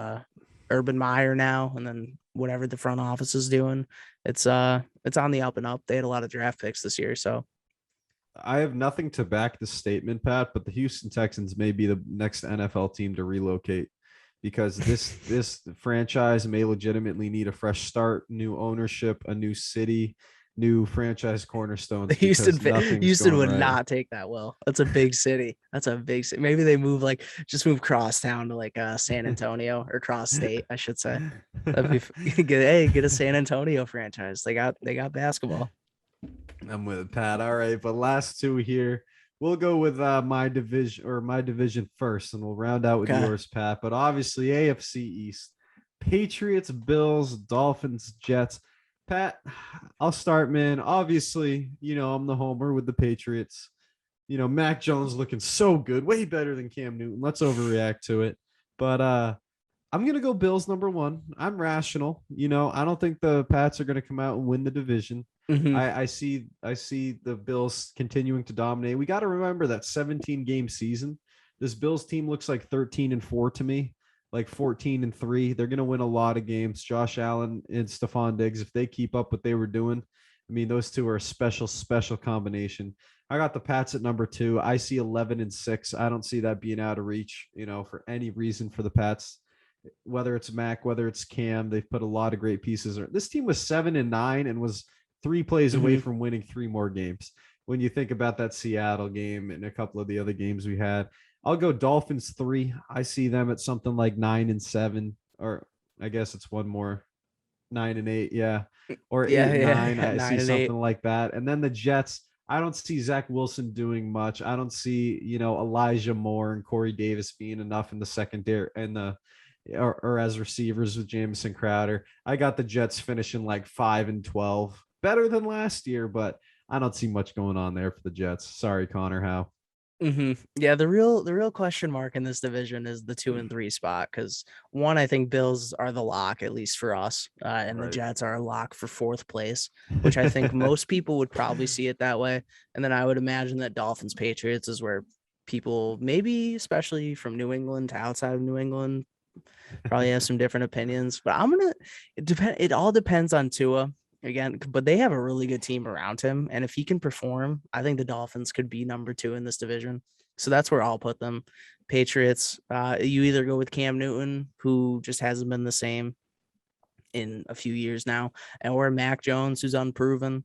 Urban Meyer now, and then whatever the front office is doing, it's on the up and up. They had a lot of draft picks this year, so I have nothing to back the statement, Pat, but the Houston Texans may be the next NFL team to relocate, because this franchise may legitimately need a fresh start, new ownership, a new city, new franchise cornerstones. The Houston would not take that well. That's a big city. Maybe they move just move cross town to San Antonio, or cross state, I should say. Get a San Antonio franchise. They got basketball. I'm with it, Pat. All right, but last two here. We'll go with my division first, and we'll round out with yours, Pat. But obviously, AFC East: Patriots, Bills, Dolphins, Jets. Pat, I'll start, man. Obviously, I'm the homer with the Patriots. Mac Jones looking so good, way better than Cam Newton. Let's overreact to it. But I'm going to go Bills number one. I'm rational. I don't think the Pats are going to come out and win the division. Mm-hmm. I see the Bills continuing to dominate. We got to remember that 17-game season. This Bills team looks like 13-4 to me, like 14-3. They're going to win a lot of games. Josh Allen and Stephon Diggs, if they keep up what they were doing, I mean, those two are a special combination. I got the Pats at number 2. I see 11-6. I don't see that being out of reach, for any reason for the Pats. Whether it's Mac, whether it's Cam, they've put a lot of great pieces. This team was 7-9 and was 3 plays away from winning 3 more games. When you think about that Seattle game and a couple of the other games we had, I'll go Dolphins 3. I see them at something like 9-7, or I guess it's one more, 9-8. Yeah. Or 8-9. I see something like that. And then the Jets, I don't see Zach Wilson doing much. I don't see, Elijah Moore and Corey Davis being enough in the secondary and or as receivers with Jamison Crowder. I got the Jets finishing like 5-12. Better than last year, but I don't see much going on there for the Jets. Sorry, Connor. How? Yeah, the real question mark in this division is the 2 and 3 spot, because one, I think Bills are the lock, at least for us, and the Right. Jets are a lock for fourth place, which I think most people would probably see it that way. And then I would imagine that Dolphins Patriots is where people, maybe especially from New England to outside of New England, probably have some different opinions. But it all depends on Tua again, but they have a really good team around him. And if he can perform, I think the Dolphins could be number 2 in this division. So that's where I'll put them. Patriots, you either go with Cam Newton, who just hasn't been the same in a few years now, or Mac Jones, who's unproven.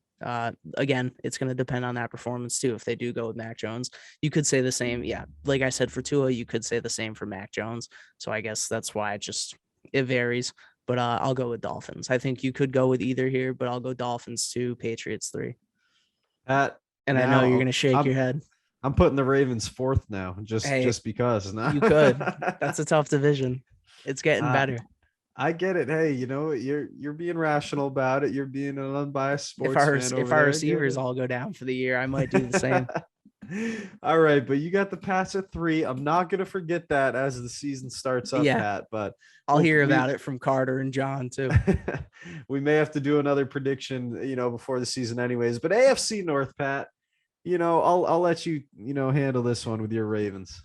Again, it's going to depend on that performance too. If they do go with Mac Jones, you could say the same. Yeah, like I said for Tua, you could say the same for Mac Jones. So I guess that's why it varies. But I'll go with Dolphins. I think you could go with either here, but I'll go Dolphins 2, Patriots 3. Pat, And I know now you're going to shake your head. I'm putting the Ravens fourth now, Hey, just because. No. You could. That's a tough division. It's getting better. I get it. Hey, you're being rational about it. You're being an unbiased sports fan. If our receivers all go down for the year, I might do the same. All right, but you got the Pats at 3. I'm not gonna forget that as the season starts up, Pat. But I'll hear about it from Carter and John too. We may have to do another prediction, before the season, anyways. But AFC North, Pat. I'll let you, handle this one with your Ravens.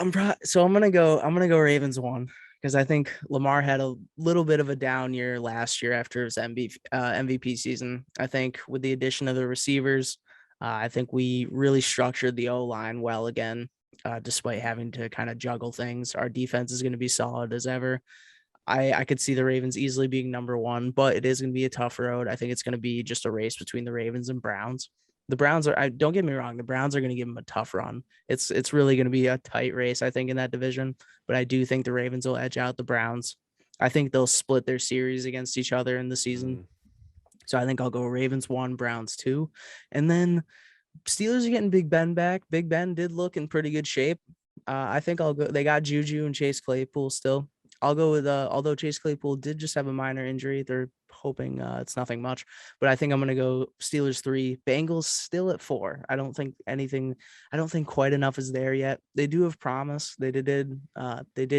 I'm gonna go Ravens 1, because I think Lamar had a little bit of a down year last year after his MVP season. I think with the addition of the receivers, I think we really structured the O-line well again, despite having to kind of juggle things. Our defense is going to be solid as ever. I could see the Ravens easily being number 1, but it is going to be a tough road. I think it's going to be just a race between the Ravens and Browns. The Browns don't get me wrong, the Browns are going to give them a tough run. It's really going to be a tight race, I think, in that division, but I do think the Ravens will edge out the Browns. I think they'll split their series against each other in the season. So I think I'll go Ravens 1, Browns 2. And then Steelers are getting Big Ben back. Big Ben did look in pretty good shape. I think I'll go. They got Juju and Chase Claypool still. I'll go with, although Chase Claypool did just have a minor injury, they're hoping it's nothing much, but I think I'm going to go Steelers 3, Bengals still at 4. I don't think quite enough is there yet. They do have promise. They did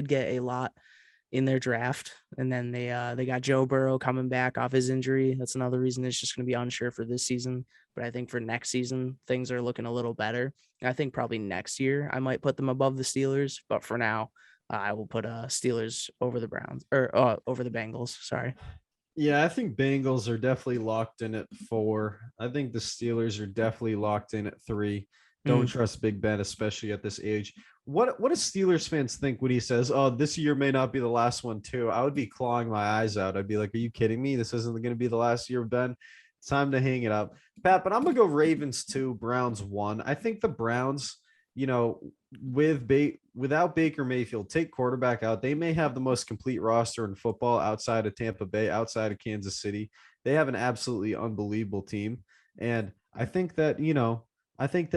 get a lot in their draft, and then they got Joe Burrow coming back off his injury. That's another reason it's just going to be unsure for this season, but I think for next season things are looking a little better. I think probably next year I might put them above the Steelers, but for now I will put Steelers over the Browns, or over the Bengals. Sorry. Yeah, I think Bengals are definitely locked in at 4. I think the Steelers are definitely locked in at 3. Don't trust Big Ben, especially at this age. What do Steelers fans think when he says, "Oh, this year may not be the last one too"? I would be clawing my eyes out. I'd be like, "Are you kidding me? This isn't going to be the last year of Ben. It's time to hang it up, Pat." But I'm gonna go Ravens 2, Browns 1. I think the Browns, without Baker Mayfield, take quarterback out, they may have the most complete roster in football outside of Tampa Bay, outside of Kansas City. They have an absolutely unbelievable team, and I think that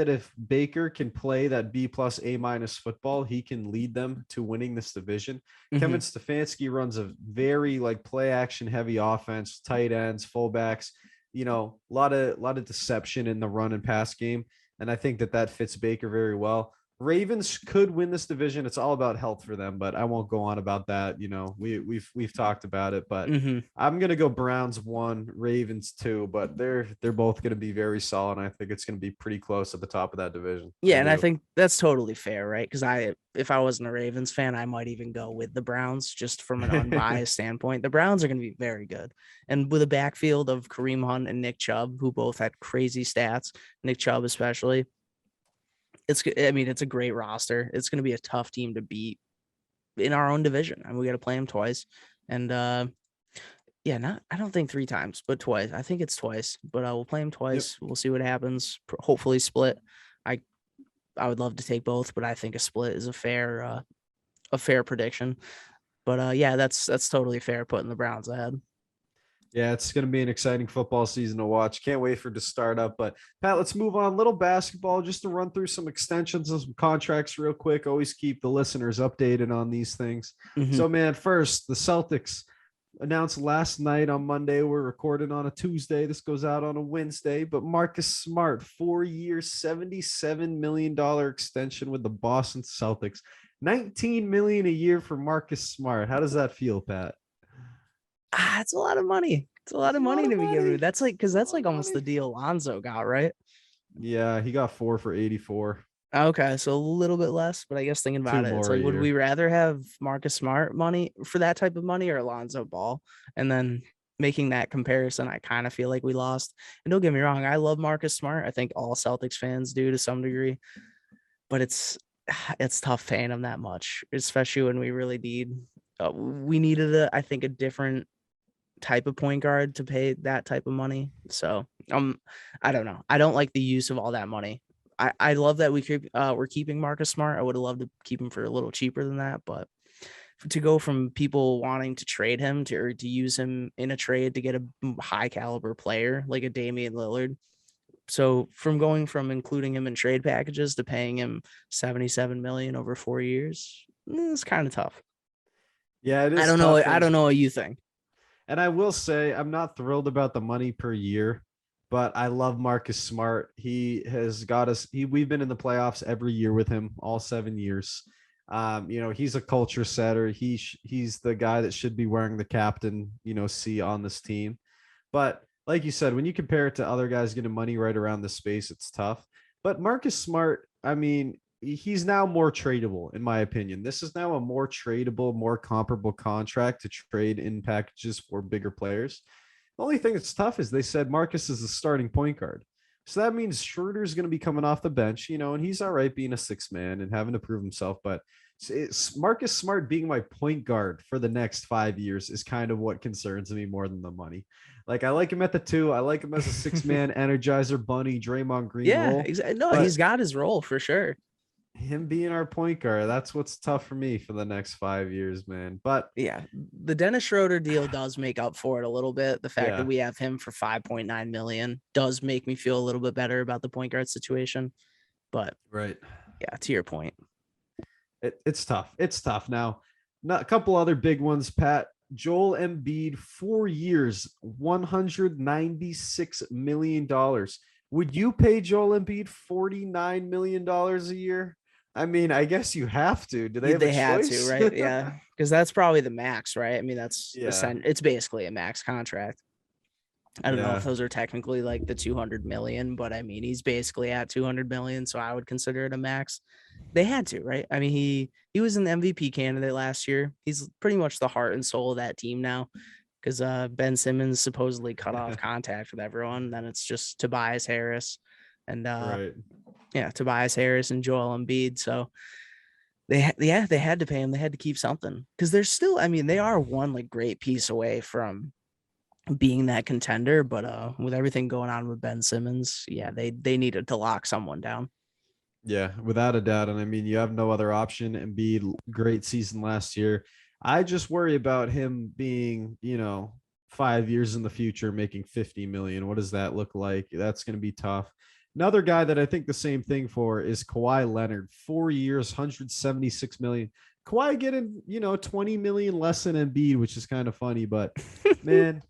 if Baker can play that B+ A- football, he can lead them to winning this division. Kevin Stefanski runs a very play action heavy offense, tight ends, fullbacks, a lot of deception in the run and pass game. And I think that fits Baker very well. Ravens could win this division. It's all about health for them, but I won't go on about that. We've talked about it, but I'm going to go Browns 1, Ravens 2, but they're both going to be very solid. And I think it's going to be pretty close at the top of that division. Yeah. And I think that's totally fair, right? Because if I wasn't a Ravens fan, I might even go with the Browns just from an unbiased standpoint. The Browns are going to be very good. And with a backfield of Kareem Hunt and Nick Chubb, who both had crazy stats, Nick Chubb especially, it's a great roster. It's going to be a tough team to beat in our own division. And we got to play them twice. And I don't think 3 times, but twice. I think it's twice, but we'll play them twice. Yep. We'll see what happens. Hopefully split. I would love to take both, but I think a split is a fair prediction. But that's totally fair, putting the Browns ahead. Yeah, it's going to be an exciting football season to watch. Can't wait for it to start up. But Pat, let's move on. Little basketball, just to run through some extensions and some contracts real quick. Always keep the listeners updated on these things. So, man, first, the Celtics. announced last night on Monday. We're recording on a Tuesday. This goes out on a Wednesday. But Marcus Smart, 4 years, $77 million extension with the Boston Celtics. $19 million a year for Marcus Smart. How does that feel, Pat? It's a lot of money. It's a lot of money to be given. That's like, because that's like almost the deal Lonzo got, right? Yeah, he got 4 for 84. Okay, so a little bit less, but I guess thinking about it, it's like, would we rather have Marcus Smart money for that type of money or Alonzo Ball? And then making that comparison, I kind of feel like we lost. And don't get me wrong, I love Marcus Smart. I think all Celtics fans do to some degree, but it's tough paying him that much, especially when we really we needed I think a different type of point guard to pay that type of money. So I don't know. I don't like the use of all that money. I love that we're keeping Marcus Smart. I would have loved to keep him for a little cheaper than that, but to go from people wanting to trade him to use him in a trade to get a high caliber player like a Damian Lillard. So going from including him in trade packages to paying him $77 million over 4 years, it's kind of tough. Yeah, it is. I don't know. I don't know what you think. And I will say, I'm not thrilled about the money per year, but I love Marcus Smart. He has got us. We've been in the playoffs every year with him, all 7 years. He's a culture setter. He's the guy that should be wearing the captain, C on this team. But like you said, when you compare it to other guys getting money right around the space, it's tough. But Marcus Smart, I mean, he's now more tradable, in my opinion. This is now a more tradable, more comparable contract to trade in packages for bigger players. The only thing that's tough is they said Marcus is the starting point guard. So that means Schroeder's going to be coming off the bench, and he's all right being a 6-man and having to prove himself. But it's Marcus Smart being my point guard for the next 5 years is kind of what concerns me more than the money. Like, I like him at the 2. I like him as a 6-man energizer bunny, Draymond Green role. Exactly. No, he's got his role for sure. Him being our point guard, that's what's tough for me for the next 5 years, man. But yeah, the Dennis Schroeder deal does make up for it a little bit. The fact that we have him for $5.9 million does make me feel a little bit better about the point guard situation. But right, yeah, to your point, it's tough. It's tough. Now, not a couple other big ones, Pat. Joel Embiid, 4 years, $196 million. Would you pay Joel Embiid $49 million a year? I mean, I guess you have to. Do they have a choice? To, right? Yeah, because that's probably the max, right? I mean, it's basically a max contract. I don't know if those are technically like the 200 million, but I mean, he's basically at 200 million, so I would consider it a max. They had to, right? I mean, he was an MVP candidate last year. He's pretty much the heart and soul of that team now, because Ben Simmons supposedly cut off contact with everyone. Then it's just Tobias Harris and Tobias Harris and Joel Embiid. So they had to pay him. They had to keep something, because they're still, I mean, they are one like great piece away from being that contender, but with everything going on with Ben Simmons, they needed to lock someone down. Yeah, without a doubt. And I mean, you have no other option. Embiid, great season last year. I just worry about him being, 5 years in the future, making 50 million. What does that look like? That's going to be tough. Another guy that I think the same thing for is Kawhi Leonard, 4 years, 176 million. Kawhi getting, 20 million less than Embiid, which is kind of funny, but man,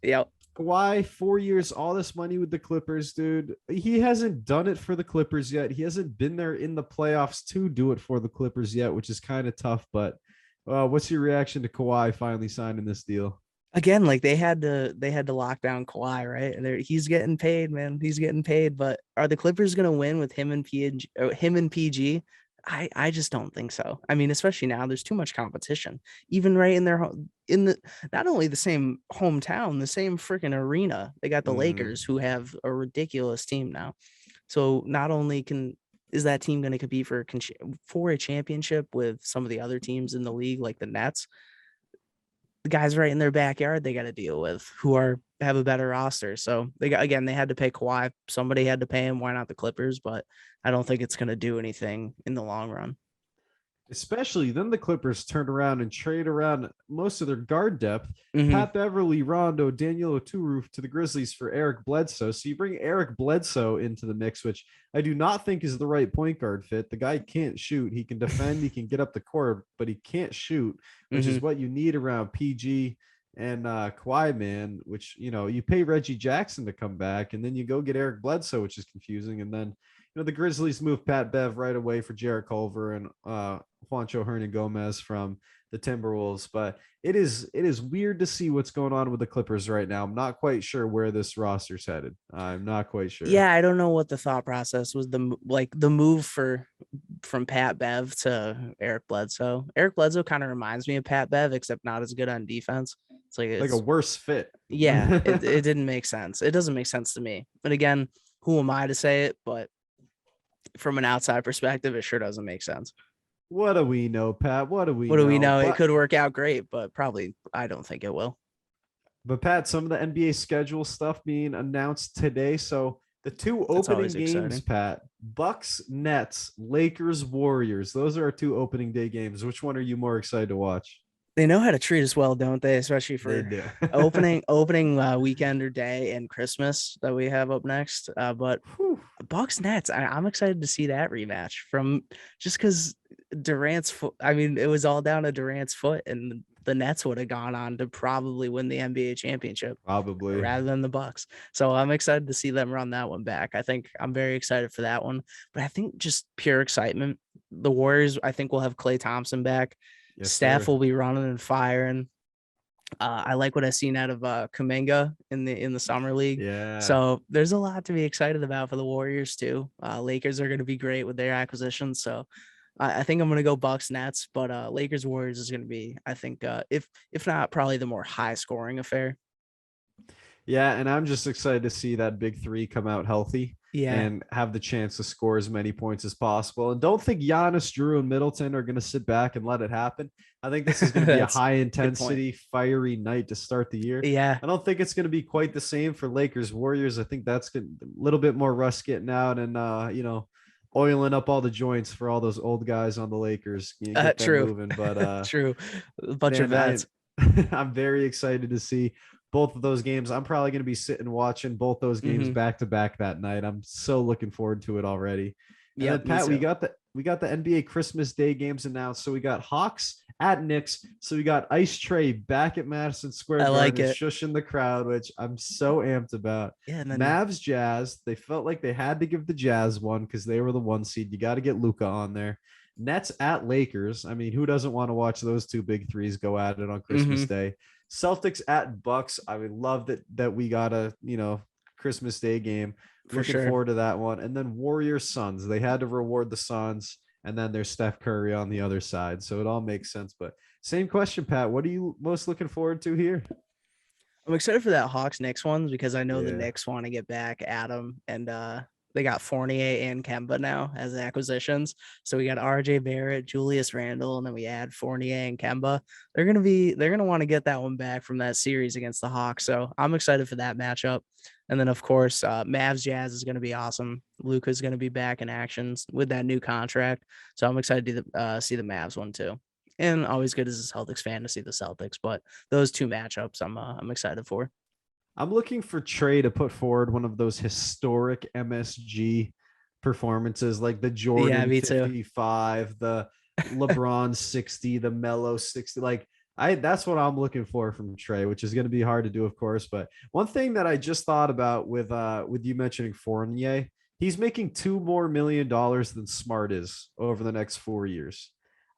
Kawhi, 4 years, all this money with the Clippers, dude. He hasn't done it for the Clippers yet. He hasn't been there in the playoffs to do it for the Clippers yet, which is kind of tough. But what's your reaction to Kawhi finally signing this deal? Again, like they had to lock down Kawhi, right? He's getting paid, man. He's getting paid. But are the Clippers going to win with him and PG? I just don't think so. I mean, especially now, there's too much competition. Even right in not only the same hometown, the same freaking arena. They got the Lakers, who have a ridiculous team now. So not only is that team going to compete for a championship with some of the other teams in the league, like the Nets, the guys right in their backyard they got to deal with, who have a better roster. So they had to pay Kawhi. Somebody had to pay him. Why not the Clippers? But I don't think it's going to do anything in the long run. Especially then the Clippers turned around and trade around most of their guard depth. Pat Beverly, Rondo, Daniel Oturu to the Grizzlies for Eric Bledsoe. So you bring Eric Bledsoe into the mix, which I do not think is the right point guard fit. The guy can't shoot. He can defend. He can get up the court, but he can't shoot, which is what you need around PG and Kawhi, man, which, you pay Reggie Jackson to come back, and then you go get Eric Bledsoe, which is confusing. And then, the Grizzlies moved Pat Bev right away for Jarrett Culver and Juancho Hernan-Gomez from the Timberwolves. But it is weird to see what's going on with the Clippers right now. I'm not quite sure where this roster's headed. I'm not quite sure. Yeah, I don't know what the thought process was. The move from Pat Bev to Eric Bledsoe. Eric Bledsoe kind of reminds me of Pat Bev, except not as good on defense. It's like a worse fit. Yeah, it didn't make sense. It doesn't make sense to me. And again, who am I to say it? But from an outside perspective, it sure doesn't make sense. What do we know, Pat? What do we know? But, it could work out great, but probably I don't think it will. But Pat, some of the NBA schedule stuff being announced today. So the two opening games, exciting. Pat, Bucks, Nets, Lakers, Warriors. Those are our two opening day games. Which one are you more excited to watch? They know how to treat us well, don't they? Especially for opening weekend or day and Christmas that we have up next. But Bucks Nets, I'm excited to see that rematch from just because Durant's foot. I mean, it was all down to Durant's foot, and the Nets would have gone on to probably win the NBA championship, probably rather than the Bucks. So I'm excited to see them run that one back. I think I'm very excited for that one. But I think just pure excitement. The Warriors, I think, will have Klay Thompson back. Yes, Steph will be running and firing. I like what I've seen out of Kuminga in the summer league. Yeah. So there's a lot to be excited about for the Warriors too. Lakers are going to be great with their acquisitions. So I think I'm going to go Bucks Nets, but Lakers Warriors is going to be, I think, if not probably the more high scoring affair. Yeah, and I'm just excited to see that big three come out healthy. Yeah. And have the chance to score as many points as possible. And don't think Giannis, Drew, and Middleton are going to sit back and let it happen. I think this is going to be a high-intensity, fiery night to start the year. Yeah. I don't think it's going to be quite the same for Lakers Warriors. I think that's a little bit more rust getting out and, oiling up all the joints for all those old guys on the Lakers. True. Moving, but true. A bunch of vets. I'm very excited to see both of those games. I'm probably going to be sitting watching both those games back to back that night. I'm so looking forward to it already. Yeah, Pat, we got the NBA Christmas Day games announced. So we got Hawks at Knicks. So we got Ice Trey back at Madison Square Garden, shushing the crowd, which I'm so amped about. Yeah, and then Mavs Jazz. They felt like they had to give the Jazz one because they were the 1 seed. You got to get Luka on there. Nets at Lakers. I mean, who doesn't want to watch those two big threes go at it on Christmas Day? Celtics at Bucks. I would love that we got a Christmas Day game. Looking forward to that one. And then Warriors Suns. They had to reward the Suns, and then there's Steph Curry on the other side. So it all makes sense. But same question, Pat. What are you most looking forward to here? I'm excited for that Hawks Knicks ones because I know the Knicks want to get back Adam and they got Fournier and Kemba now as acquisitions. So we got RJ Barrett, Julius Randle, and then we add Fournier and Kemba. They're going to want to get that one back from that series against the Hawks. So I'm excited for that matchup. And then of course, Mavs Jazz is going to be awesome. Luka's going to be back in action with that new contract. So I'm excited to see the Mavs one too. And always good as a Celtics fan to see the Celtics, but those two matchups I'm excited for. I'm looking for Trey to put forward one of those historic MSG performances, like the Jordan 55, the LeBron 60, the Melo 60. That's what I'm looking for from Trey, which is going to be hard to do, of course. But one thing that I just thought about with you mentioning Fournier, he's making $2 million more than Smart is over the next 4 years.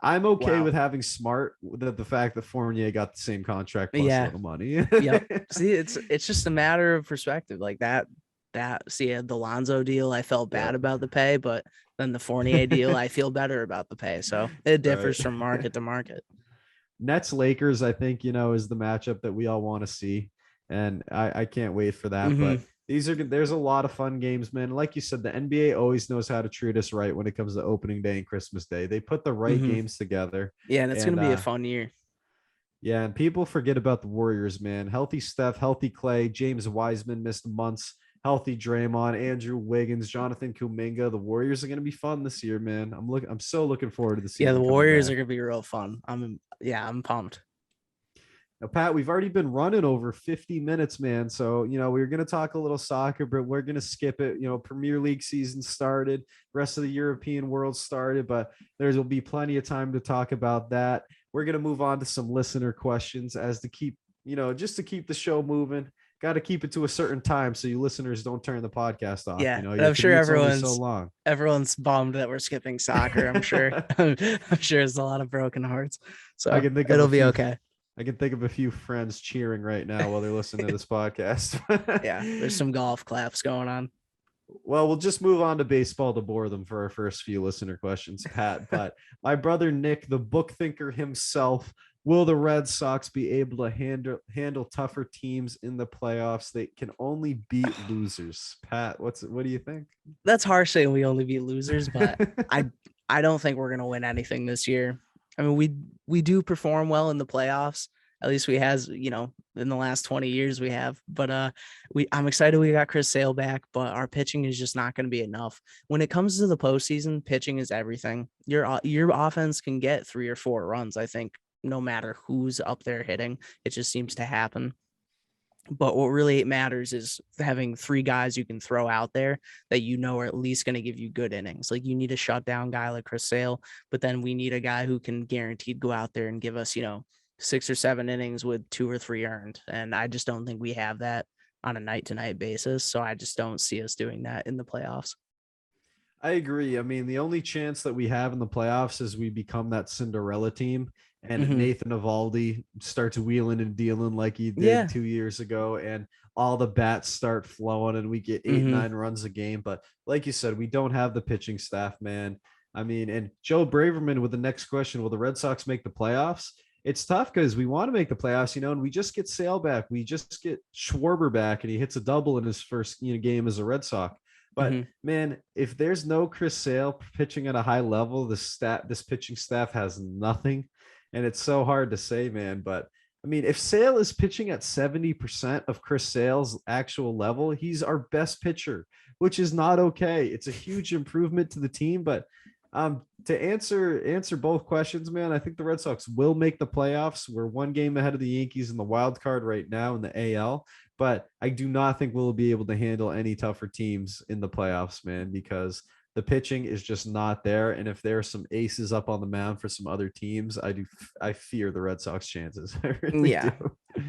I'm okay with having Smart, the fact that Fournier got the same contract plus a little money. See, it's just a matter of perspective. Like that. See, the Lonzo deal, I felt bad about the pay, but then the Fournier deal, I feel better about the pay. So it differs from market to market. Nets Lakers, I think, is the matchup that we all want to see. And I can't wait for that. But there's a lot of fun games, man. Like you said, the NBA always knows how to treat us right when it comes to opening day and Christmas Day. They put the right games together. Yeah, and it's going to be a fun year. Yeah, and people forget about the Warriors, man. Healthy Steph, healthy Klay, James Wiseman missed months. Healthy Draymond, Andrew Wiggins, Jonathan Kuminga. The Warriors are going to be fun this year, man. I'm so looking forward to the season. Yeah, the Warriors are going to be real fun. I'm pumped. Now, Pat, we've already been running over 50 minutes, man. So, we're going to talk a little soccer, but we're going to skip it. Premier League season started, rest of the European world started, but there will be plenty of time to talk about that. We're going to move on to some listener questions as to keep, just to keep the show moving, got to keep it to a certain time so you listeners don't turn the podcast off. Yeah, You and your I'm sure commute's only so long. everyone's bummed that we're skipping soccer. I'm sure. I'm sure there's a lot of broken hearts. So I can think of it'll be okay. I can think of a few friends cheering right now while they're listening to this podcast. Yeah, there's some golf claps going on. Well, we'll just move on to baseball to bore them for our first few listener questions, Pat. But my brother Nick, the book thinker himself, will the Red Sox be able to handle tougher teams in the playoffs? They can only beat losers. Pat, what do you think? That's harsh saying we only beat losers, but I don't think we're gonna win anything this year. I mean, we do perform well in the playoffs. At least we has, in the last 20 years we have. But I'm excited we got Chris Sale back, but our pitching is just not going to be enough. When it comes to the postseason, pitching is everything. Your offense can get 3 or 4 runs, I think, no matter who's up there hitting. It just seems to happen. But what really matters is having 3 guys you can throw out there that are at least going to give you good innings. Like, you need a shutdown guy like Chris Sale, but then we need a guy who can guaranteed go out there and give us, 6 or 7 innings with 2 or 3 earned. And I just don't think we have that on a night-to-night basis. So I just don't see us doing that in the playoffs. I agree. I mean, the only chance that we have in the playoffs is we become that Cinderella team and Nathan Eovaldi starts wheeling and dealing like he did 2 years ago, and all the bats start flowing and we get 8-9 runs a game. But like you said, we don't have the pitching staff, man. I mean, and Joe Braverman with the next question, will the Red Sox make the playoffs? It's tough because we want to make the playoffs, and we just get Sale back. We just get Schwarber back and he hits a double in his first game as a Red Sox. But man, if there's no Chris Sale pitching at a high level, this pitching staff has nothing. And it's so hard to say, man. But I mean, if Sale is pitching at 70% of Chris Sale's actual level, he's our best pitcher, which is not okay. It's a huge improvement to the team. But to answer both questions, man, I think the Red Sox will make the playoffs. We're 1 game ahead of the Yankees in the wild card right now in the AL. But I do not think we'll be able to handle any tougher teams in the playoffs, man, because the pitching is just not there. And if there are some aces up on the mound for some other teams, I fear the Red Sox chances. I really do.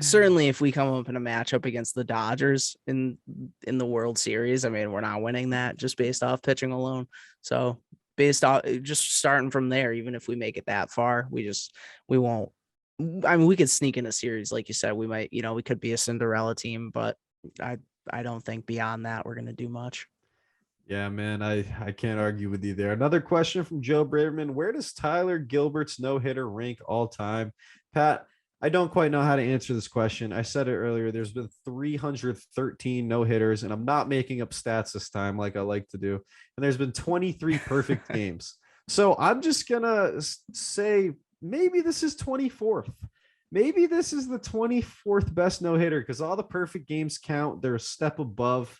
Certainly if we come up in a matchup against the Dodgers in the World Series, I mean, we're not winning that just based off pitching alone. So based off just starting from there, even if we make it that far, we won't. I mean, we could sneak in a series, like you said. We might, we could be a Cinderella team, but I don't think beyond that we're going to do much. Yeah, man, I can't argue with you there. Another question from Joe Braverman. Where does Tyler Gilbert's no-hitter rank all time? Pat, I don't quite know how to answer this question. I said it earlier. There's been 313 no-hitters, and I'm not making up stats this time like I like to do. And there's been 23 perfect games. So I'm just going to say maybe this is 24th. Maybe this is the 24th best no-hitter because all the perfect games count. They're a step above.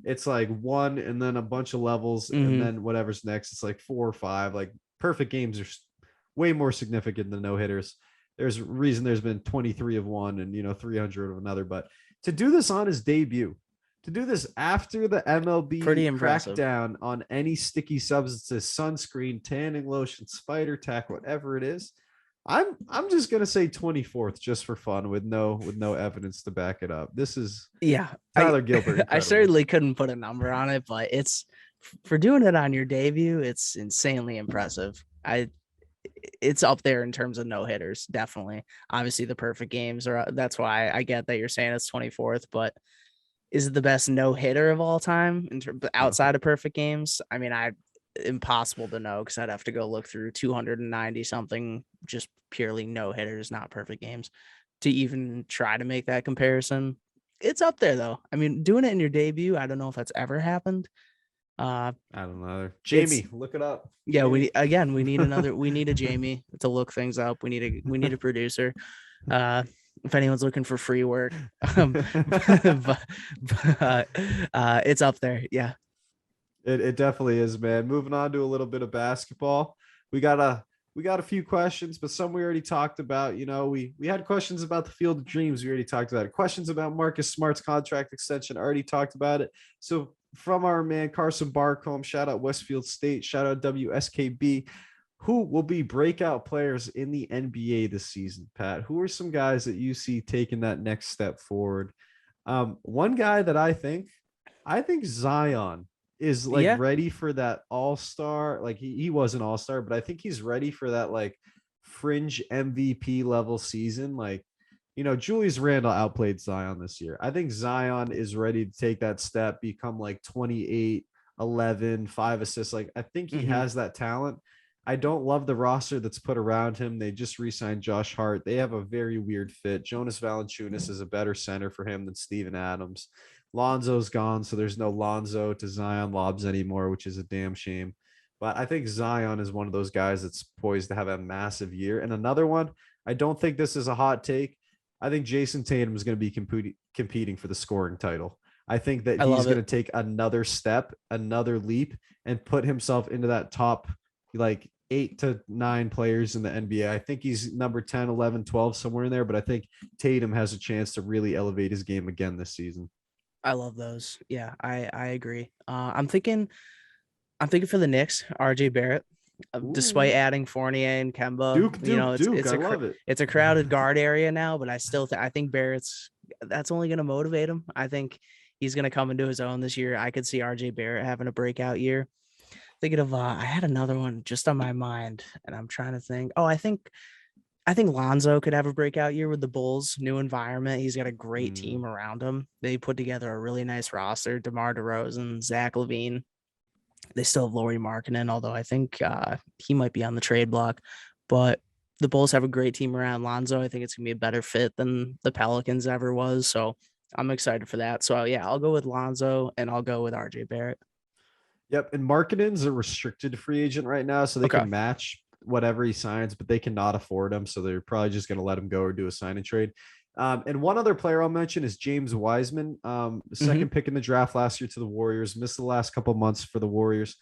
It's like 1 and then a bunch of levels and then whatever's next. It's like 4 or 5. Like perfect games are way more significant than no-hitters. There's a reason there's been 23 of one and 300 of another. But to do this on his debut, to do this after the MLB crackdown on any sticky substances, sunscreen, tanning lotion, spider tack, whatever it is, I'm just gonna say 24th just for fun with no evidence to back it up. This is Tyler Gilbert. Incredible. I certainly couldn't put a number on it, but it's for doing it on your debut, it's insanely impressive. It's up there in terms of no hitters, definitely. Obviously, the perfect games are. That's why I get that you're saying it's 24th, but is it the best no hitter of all time outside of perfect games? I mean, impossible to know because I'd have to go look through 290 something just purely no hitters, not perfect games, to even try to make that comparison. It's up there though. I mean, doing it in your debut, I don't know if that's ever happened. I don't know. Jamie, look it up. Yeah, we need another. We need a Jamie to look things up. We need a producer. If anyone's looking for free work, but it's up there. Yeah. It definitely is, man. Moving on to a little bit of basketball. We got a few questions, but some we already talked about. We had questions about the Field of Dreams. We already talked about it. Questions about Marcus Smart's contract extension. Already talked about it. So from our man Carson Barcombe, shout out Westfield State, shout out WSKB. who will be breakout players in the NBA this season, Pat? Who are some guys that you see taking that next step forward? One guy that I think Zion is like Yeah. ready for that all-star. Like he was an all-star, but I think he's ready for that like fringe MVP level season. Like, Julius Randle outplayed Zion this year. I think Zion is ready to take that step, become like 28, 11, 5 assists. Like, I think he has that talent. I don't love the roster that's put around him. They just re-signed Josh Hart. They have a very weird fit. Jonas Valanciunas is a better center for him than Steven Adams. Lonzo's gone, so there's no Lonzo to Zion lobs anymore, which is a damn shame. But I think Zion is one of those guys that's poised to have a massive year. And another one, I don't think this is a hot take. I think Jason Tatum is going to be competing for the scoring title. I think that he's going to take another step, another leap, and put himself into that top like 8 to 9 players in the NBA. I think he's number 10, 11, 12, somewhere in there. But I think Tatum has a chance to really elevate his game again this season. I love those. Yeah, I agree. I'm thinking for the Knicks, RJ Barrett. Despite adding Fournier and Kemba, it's a crowded guard area now, but I think that's only going to motivate him. I think he's going to come into his own this year. I could see RJ Barrett having a breakout year. Thinking of, I had another one just on my mind, and I'm trying to think. Oh, I think Lonzo could have a breakout year with the Bulls. New environment. He's got a great team around him. They put together a really nice roster. DeMar DeRozan, Zach LaVine. They still have Lauri Markkanen, although I think he might be on the trade block. But the Bulls have a great team around Lonzo. I think it's going to be a better fit than the Pelicans ever was. So I'm excited for that. So, yeah, I'll go with Lonzo, and I'll go with RJ Barrett. Yep, and Markkanen's a restricted free agent right now, so they can match whatever he signs, but they cannot afford him, so they're probably just going to let him go or do a sign and trade. And one other player I'll mention is James Wiseman, second pick in the draft last year to the Warriors, missed the last couple months for the Warriors.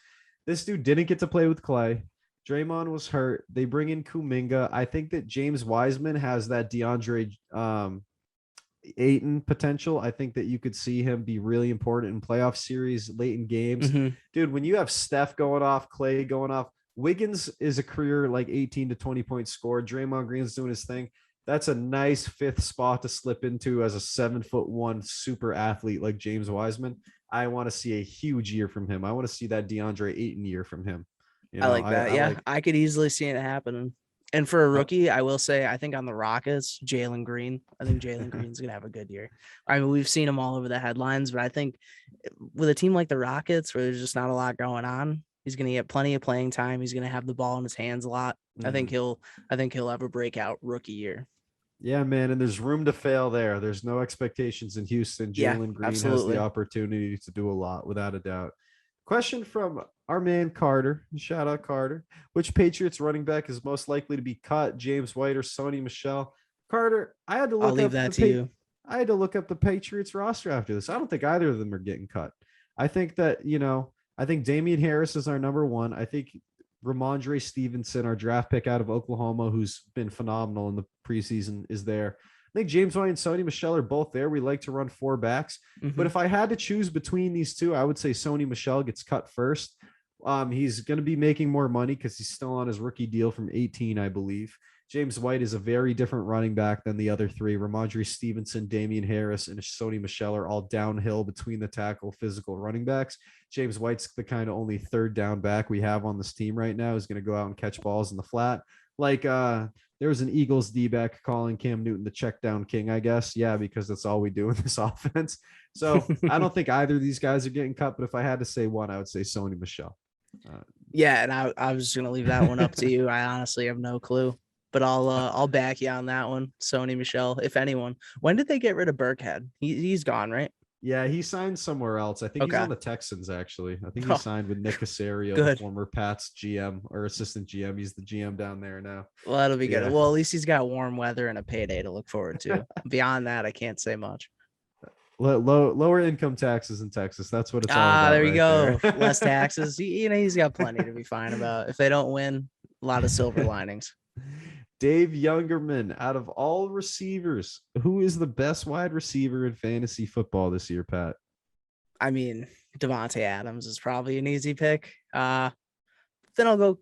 This dude didn't get to play with Clay. Draymond was hurt. They bring in Kuminga. I think that James Wiseman has that DeAndre Ayton potential. I think that you could see him be really important in playoff series, late in games. Dude, when you have Steph going off, Clay going off, Wiggins is a career like 18 to 20 point scorer. Draymond Green's doing his thing. That's a nice fifth spot to slip into as a 7'1" super athlete like James Wiseman. I want to see a huge year from him. I want to see that DeAndre Ayton year from him. I like that. I could easily see it happening. And for a rookie, I will say, I think on the Rockets, Jalen Green. I think Jalen Green's going to have a good year. I mean, we've seen him all over the headlines, but I think with a team like the Rockets, where there's just not a lot going on, he's going to get plenty of playing time. He's going to have the ball in his hands a lot. I think he'll have a breakout rookie year. Yeah, man. And there's room to fail there. There's no expectations in Houston. Jalen Green has the opportunity to do a lot, without a doubt. Question from our man Carter. Shout out Carter. Which Patriots running back is most likely to be cut? James White or Sony Michel? Carter, I had to look up I had to look up the Patriots roster after this. I don't think either of them are getting cut. I think that, I think Damian Harris is our number one. I think Ramondre Stevenson, our draft pick out of Oklahoma, who's been phenomenal in the preseason, is there. I think James White and Sony Michel are both there. We like to run 4 backs. But if I had to choose between these two, I would say Sony Michel gets cut first. He's going to be making more money because he's still on his rookie deal from 18, I believe. James White is a very different running back than the other three. Ramondre Stevenson, Damian Harris, and Sony Michel are all downhill between the tackle physical running backs. James White's the kind of only third down back we have on this team right now. He's going to go out and catch balls in the flat. Like there was an Eagles D-back calling Cam Newton the check down king, I guess. Yeah, because that's all we do in this offense. So I don't think either of these guys are getting cut, but if I had to say one, I would say Sony Michel. Yeah, and I was going to leave that one up to you. I honestly have no clue. But I'll back you on that one, Sony Michel, if anyone. When did they get rid of Burkhead? He's gone, right? Yeah, he signed somewhere else. I think he's on the Texans, actually. I think he signed with Nick Caserio, the former Pats GM or assistant GM. He's the GM down there now. Well, that'll be good. Well, at least he's got warm weather and a payday to look forward to. Beyond that, I can't say much. Lower income taxes in Texas. That's what it's all about. There we go. Less taxes. He's got plenty to be fine about. If they don't win, a lot of silver linings. Dave Youngerman, out of all receivers, who is the best wide receiver in fantasy football this year, Pat? I mean, Devontae Adams is probably an easy pick. then I'll go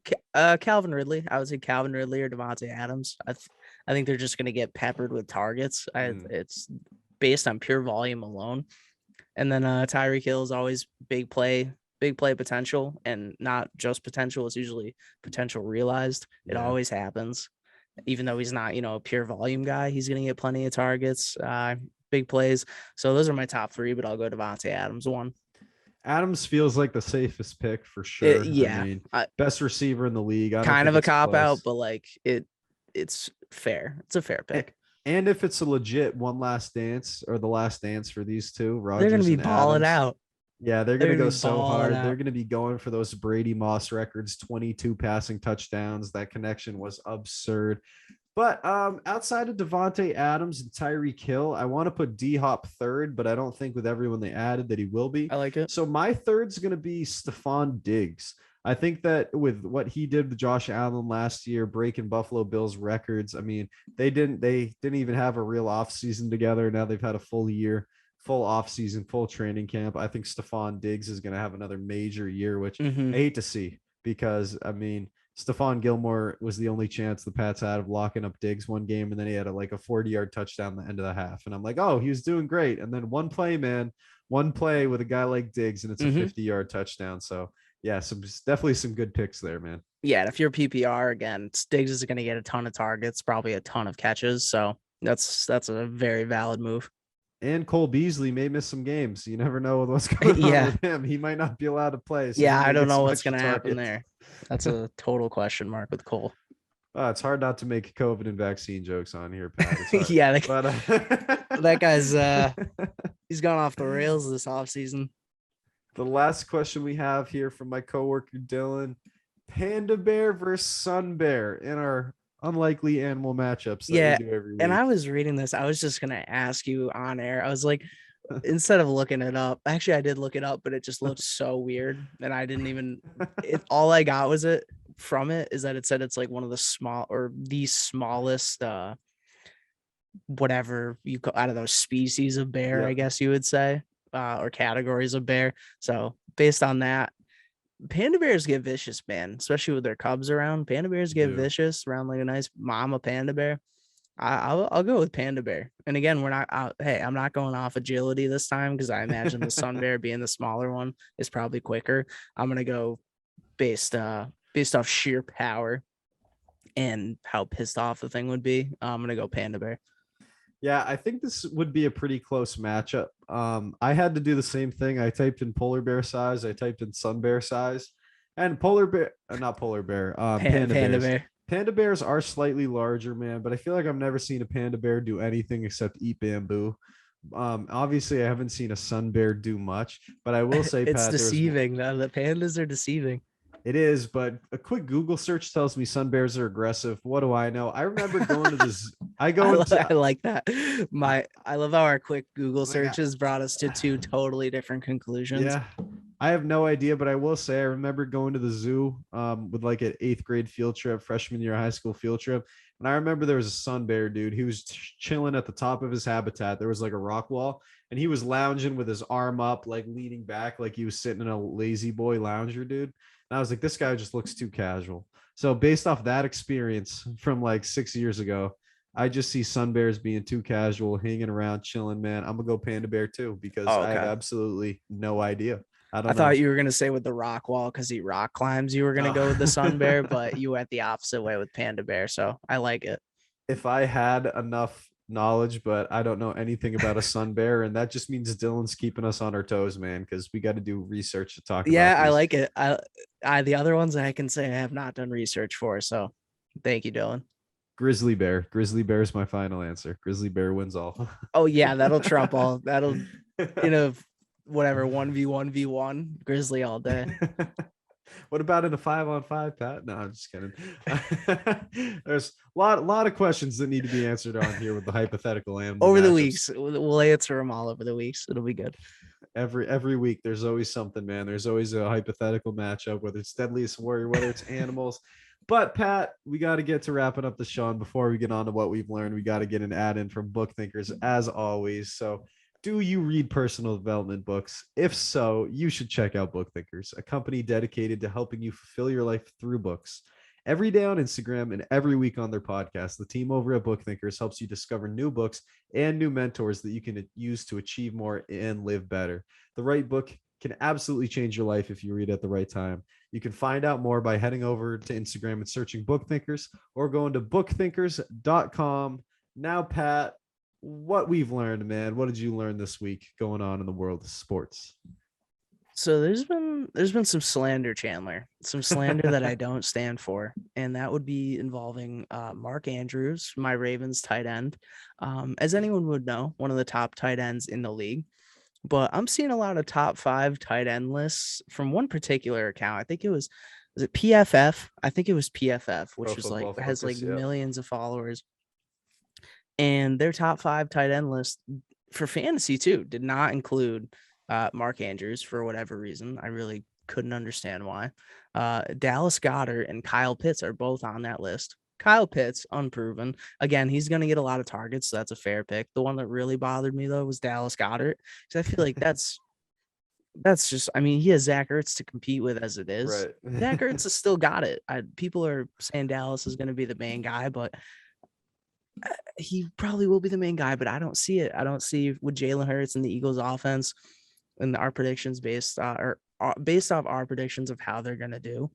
Calvin Ridley. I would say Calvin Ridley or Devontae Adams. I think they're just going to get peppered with targets. It's based on pure volume alone. And then Tyreek Hill is always big play potential, and not just potential. It's usually potential realized. It always happens. Even though he's not, a pure volume guy, he's going to get plenty of targets, big plays. So those are my top three, but I'll go Devontae Adams 1. Adams feels like the safest pick for sure. Yeah. I mean, best receiver in the league. Kind of a cop out, but like it's fair. It's a fair pick. And if it's a legit one last dance or the last dance for these two, Rodgers, they're going to be and balling Adams, out. Yeah, they're going to go so hard. Out. They're going to be going for those Brady Moss records, 22 passing touchdowns. That connection was absurd. But outside of Devontae Adams and Tyreek Hill, I want to put D-Hop third, but I don't think with everyone they added that he will be. I like it. So my third's going to be Stephon Diggs. I think that with what he did with Josh Allen last year, breaking Buffalo Bills records, I mean, they didn't even have a real offseason together. Now they've had a full year, full offseason, full training camp. I think Stephon Diggs is going to have another major year, which I hate to see because, I mean, Stephon Gilmore was the only chance the Pats had of locking up Diggs one game, and then he had a 40-yard touchdown at the end of the half. And I'm like, oh, he was doing great. And then one play with a guy like Diggs, and it's a 50-yard touchdown. So, yeah, definitely some good picks there, man. Yeah, and if you're PPR, again, Diggs is going to get a ton of targets, probably a ton of catches. So that's a very valid move. And Cole Beasley may miss some games. You never know what's going on with him. He might not be allowed to play. So I don't know what's going to happen there. That's a total question mark with Cole. It's hard not to make COVID and vaccine jokes on here, Pat. That guy's he's gone off the rails this offseason. The last question we have here from my coworker Dylan: Panda Bear versus Sun Bear in our unlikely animal matchups. We do every week. And I was reading this. I was just gonna ask you on air. I was like, instead of looking it up, actually I did look it up, but it just looked so weird, and I didn't even. All I got was it is that it said it's like one of the smallest, whatever you call out of those species of bear, I guess you would say, or categories of bear. So based on that. Panda bears get vicious, man, especially with their cubs around. Panda bears get vicious around like a nice mama panda bear. I'll go with panda bear. And again, I'm not going off agility this time because I imagine the sun bear being the smaller one is probably quicker. I'm gonna go based off sheer power and how pissed off the thing would be. I'm gonna go panda bear. Yeah, I think this would be a pretty close matchup. I had to do the same thing. I typed in polar bear size. I typed in sun bear size, and panda bears. Panda bears are slightly larger, man, but I feel like I've never seen a panda bear do anything except eat bamboo. Obviously, I haven't seen a sun bear do much, but I will say, it's deceiving. The pandas are deceiving. It is, but a quick Google search tells me sun bears are aggressive. What do I know? I remember going to this. I like that. I love how our quick Google searches brought us to two totally different conclusions. Yeah, I have no idea, but I will say I remember going to the zoo with like an 8th grade field trip, freshman year high school field trip, and I remember there was a sun bear dude. He was chilling at the top of his habitat. There was like a rock wall, and he was lounging with his arm up, like leaning back, like he was sitting in a lazy boy lounger, dude. And I was like, this guy just looks too casual. So based off that experience from like 6 years ago, I just see sun bears being too casual, hanging around, chilling, man. I'm going to go panda bear too, because I have absolutely no idea. I thought you were going to say with the rock wall, because he rock climbs, you were going to go with the sun bear, but you went the opposite way with panda bear. So I like it. If I had enough knowledge, but I don't know anything about a sun bear, and that just means Dylan's keeping us on our toes, man, because we got to do research to talk about I like it. I the other ones I can say I have not done research for, so thank you, Dylan. Grizzly bear is my final answer. Grizzly bear wins all. Oh yeah, that'll trump all. That'll whatever 1v1v1 grizzly all day. What about in a 5-on-5, Pat? No, I'm just kidding. There's a lot of questions that need to be answered on here with the hypothetical animal over matchups. the weeks. We'll answer them all over the weeks. It'll be good. Every week, there's always something, man. There's always a hypothetical matchup, whether it's Deadliest Warrior, whether it's animals. But Pat, we got to get to wrapping up the show. And before we get on to what we've learned, we got to get an add-in from Book Thinkers as always. So Do you read personal development books? If so, you should check out Book Thinkers, a company dedicated to helping you fulfill your life through books. Every day on Instagram and every week on their podcast, the team over at Book Thinkers helps you discover new books and new mentors that you can use to achieve more and live better. The right book can absolutely change your life if you read at the right time. You can find out more by heading over to Instagram and searching Book Thinkers or going to bookthinkers.com. Now, Pat, what we've learned, man. What did you learn this week going on in the world of sports? So there's been some slander, Chandler, some slander that I don't stand for, and that would be involving Mark Andrews, my Ravens tight end. As anyone would know, one of the top tight ends in the league. But I'm seeing a lot of top 5 tight end lists from one particular account. I think was it PFF? I think it was PFF, which was like has like millions of followers. And their top 5 tight end list for fantasy too did not include Mark Andrews for whatever reason. I really couldn't understand why. Dallas Goedert and Kyle Pitts are both on that list. Kyle Pitts, unproven. Again, he's going to get a lot of targets, so that's a fair pick. The one that really bothered me, though, was Dallas Goedert, because I feel like that's just, I mean, he has Zach Ertz to compete with as it is. Right. Zach Ertz has still got it. People are saying Dallas is going to be the main guy, but he probably will be the main guy, but I don't see it. I don't see with Jalen Hurts and the Eagles offense and our predictions based off our predictions of how they're going to do.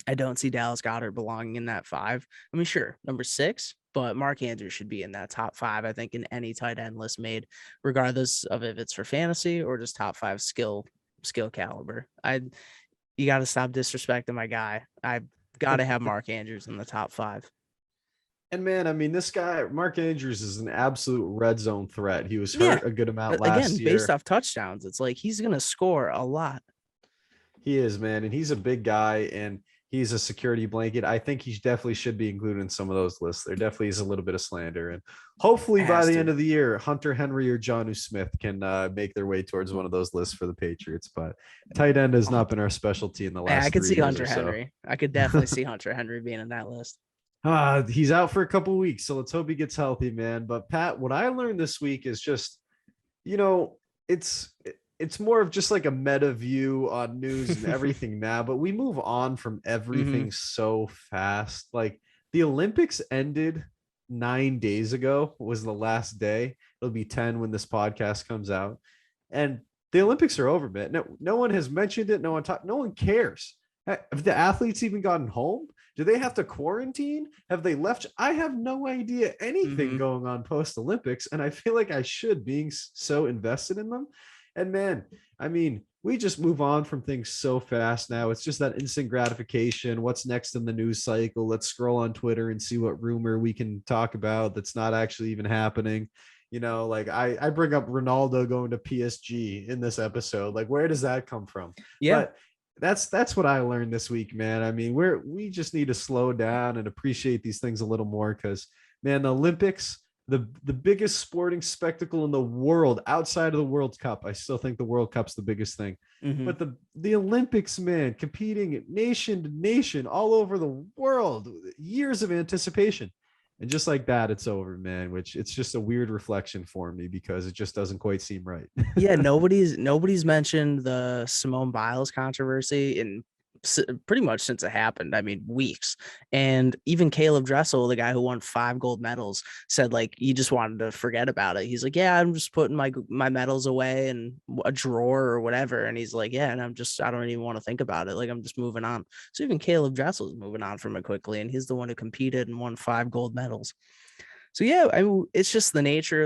I don't see Dallas Goedert belonging in that 5. I mean, sure, number 6, but Mark Andrews should be in that top 5, I think, in any tight end list made, regardless of if it's for fantasy or just top 5 skill caliber. You got to stop disrespecting my guy. I got to have Mark Andrews in the top 5. And man, I mean, this guy, Mark Andrews, is an absolute red zone threat. He was hurt a good amount last year. Based off touchdowns, it's like he's going to score a lot. He is, man, and he's a big guy, and he's a security blanket. I think he definitely should be included in some of those lists. There definitely is a little bit of slander, and hopefully by the end of the year, Hunter Henry or Jonnu Smith can make their way towards one of those lists for the Patriots. But tight end has not been our specialty in the last. I could see Hunter Henry. I could definitely see Hunter Henry being in that list. He's out for a couple of weeks, so let's hope he gets healthy, man. But Pat, what I learned this week is just, it's more of just like a meta view on news and everything now, but we move on from everything so fast. Like the Olympics ended 9 days ago, was the last day. It'll be 10 when this podcast comes out. And the Olympics are over, man. No one has mentioned it. No one cares. Have the athletes even gotten home? Do they have to quarantine? Have they left? I have no idea anything going on post Olympics. And I feel like I should, being so invested in them. And man, I mean, we just move on from things so fast now. It's just that instant gratification. What's next in the news cycle? Let's scroll on Twitter and see what rumor we can talk about that's not actually even happening. Like I bring up Ronaldo going to PSG in this episode. Like, where does that come from? Yeah. But that's what I learned this week, man. I mean, we just need to slow down and appreciate these things a little more, because man, the Olympics, the biggest sporting spectacle in the world outside of the World Cup. I still think the World Cup's the biggest thing, but the Olympics, man, competing nation to nation all over the world, years of anticipation. And just like that, it's over, man, which it's just a weird reflection for me because it just doesn't quite seem right. Yeah. Nobody's mentioned the Simone Biles controversy in pretty much since it happened. I mean, weeks. And even Caleb Dressel, the guy who won 5 gold medals, said like he just wanted to forget about it. He's like, yeah, I'm just putting my medals away in a drawer or whatever. And he's like, yeah, and I don't even want to think about it. Like, I'm just moving on. So even Caleb Dressel is moving on from it quickly, and he's the one who competed and won 5 gold medals. So yeah, I mean, it's the nature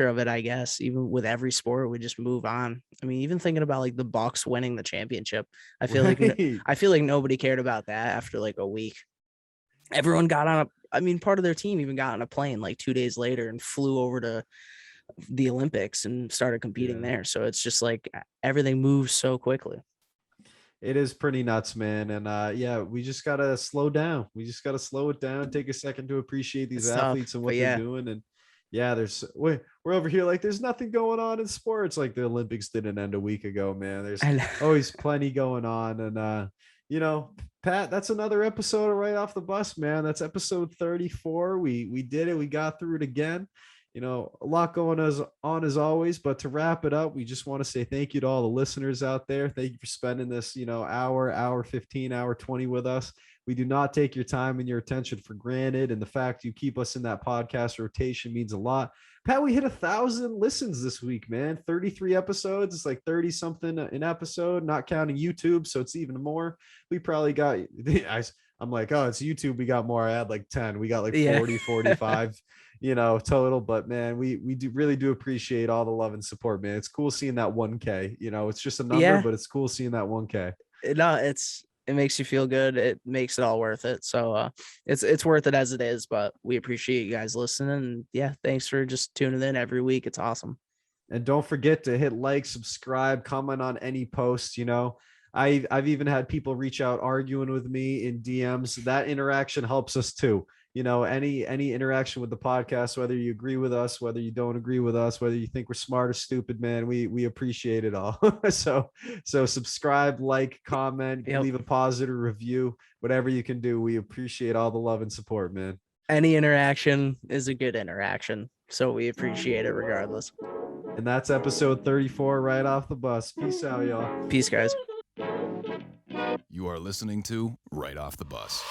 of it, I guess. Even with every sport, we just move on. I mean, even thinking about like the Bucks winning the championship, I feel like nobody cared about that after like a week. Everyone got on part of their team even got on a plane like 2 days later and flew over to the Olympics and started competing there. So it's just like everything moves so quickly. It is pretty nuts, man. And we just got to slow down. We just got to slow it down, take a second to appreciate these athletes and what they're doing. And we're over here like there's nothing going on in sports. Like the Olympics didn't end a week ago, man. There's always plenty going on. And, Pat, that's another episode of Right Off the Bus, man. That's episode 34. We did it. We got through it again. A lot going on as always. But to wrap it up, we just want to say thank you to all the listeners out there. Thank you for spending this, hour 15, hour 20 with us. We do not take your time and your attention for granted. And the fact you keep us in that podcast rotation means a lot. Pat, we hit 1,000 listens this week, man. 33 episodes. It's like 30 something an episode, not counting YouTube. So it's even more. We probably got, I'm like, oh, it's YouTube. We got more. I had like 10. We got like 40, 45, total. But man, we really do appreciate all the love and support, man. It's cool seeing that 1K. It's just a number, but it's cool seeing that 1K. No, it makes you feel good. It makes it all worth it. So it's worth it as it is, but we appreciate you guys listening. And yeah, thanks for just tuning in every week. It's awesome. And don't forget to hit like, subscribe, comment on any post. I've even had people reach out arguing with me in DMs. That interaction helps us too. Any interaction with the podcast, whether you agree with us, whether you don't agree with us, whether you think we're smart or stupid, man, we appreciate it all. So subscribe, like, comment, leave a positive review, whatever you can do. We appreciate all the love and support, man. Any interaction is a good interaction. So we appreciate it regardless. And that's episode 34, right off the bus. Peace out, y'all. Peace, guys. You are listening to Right Off the Bus.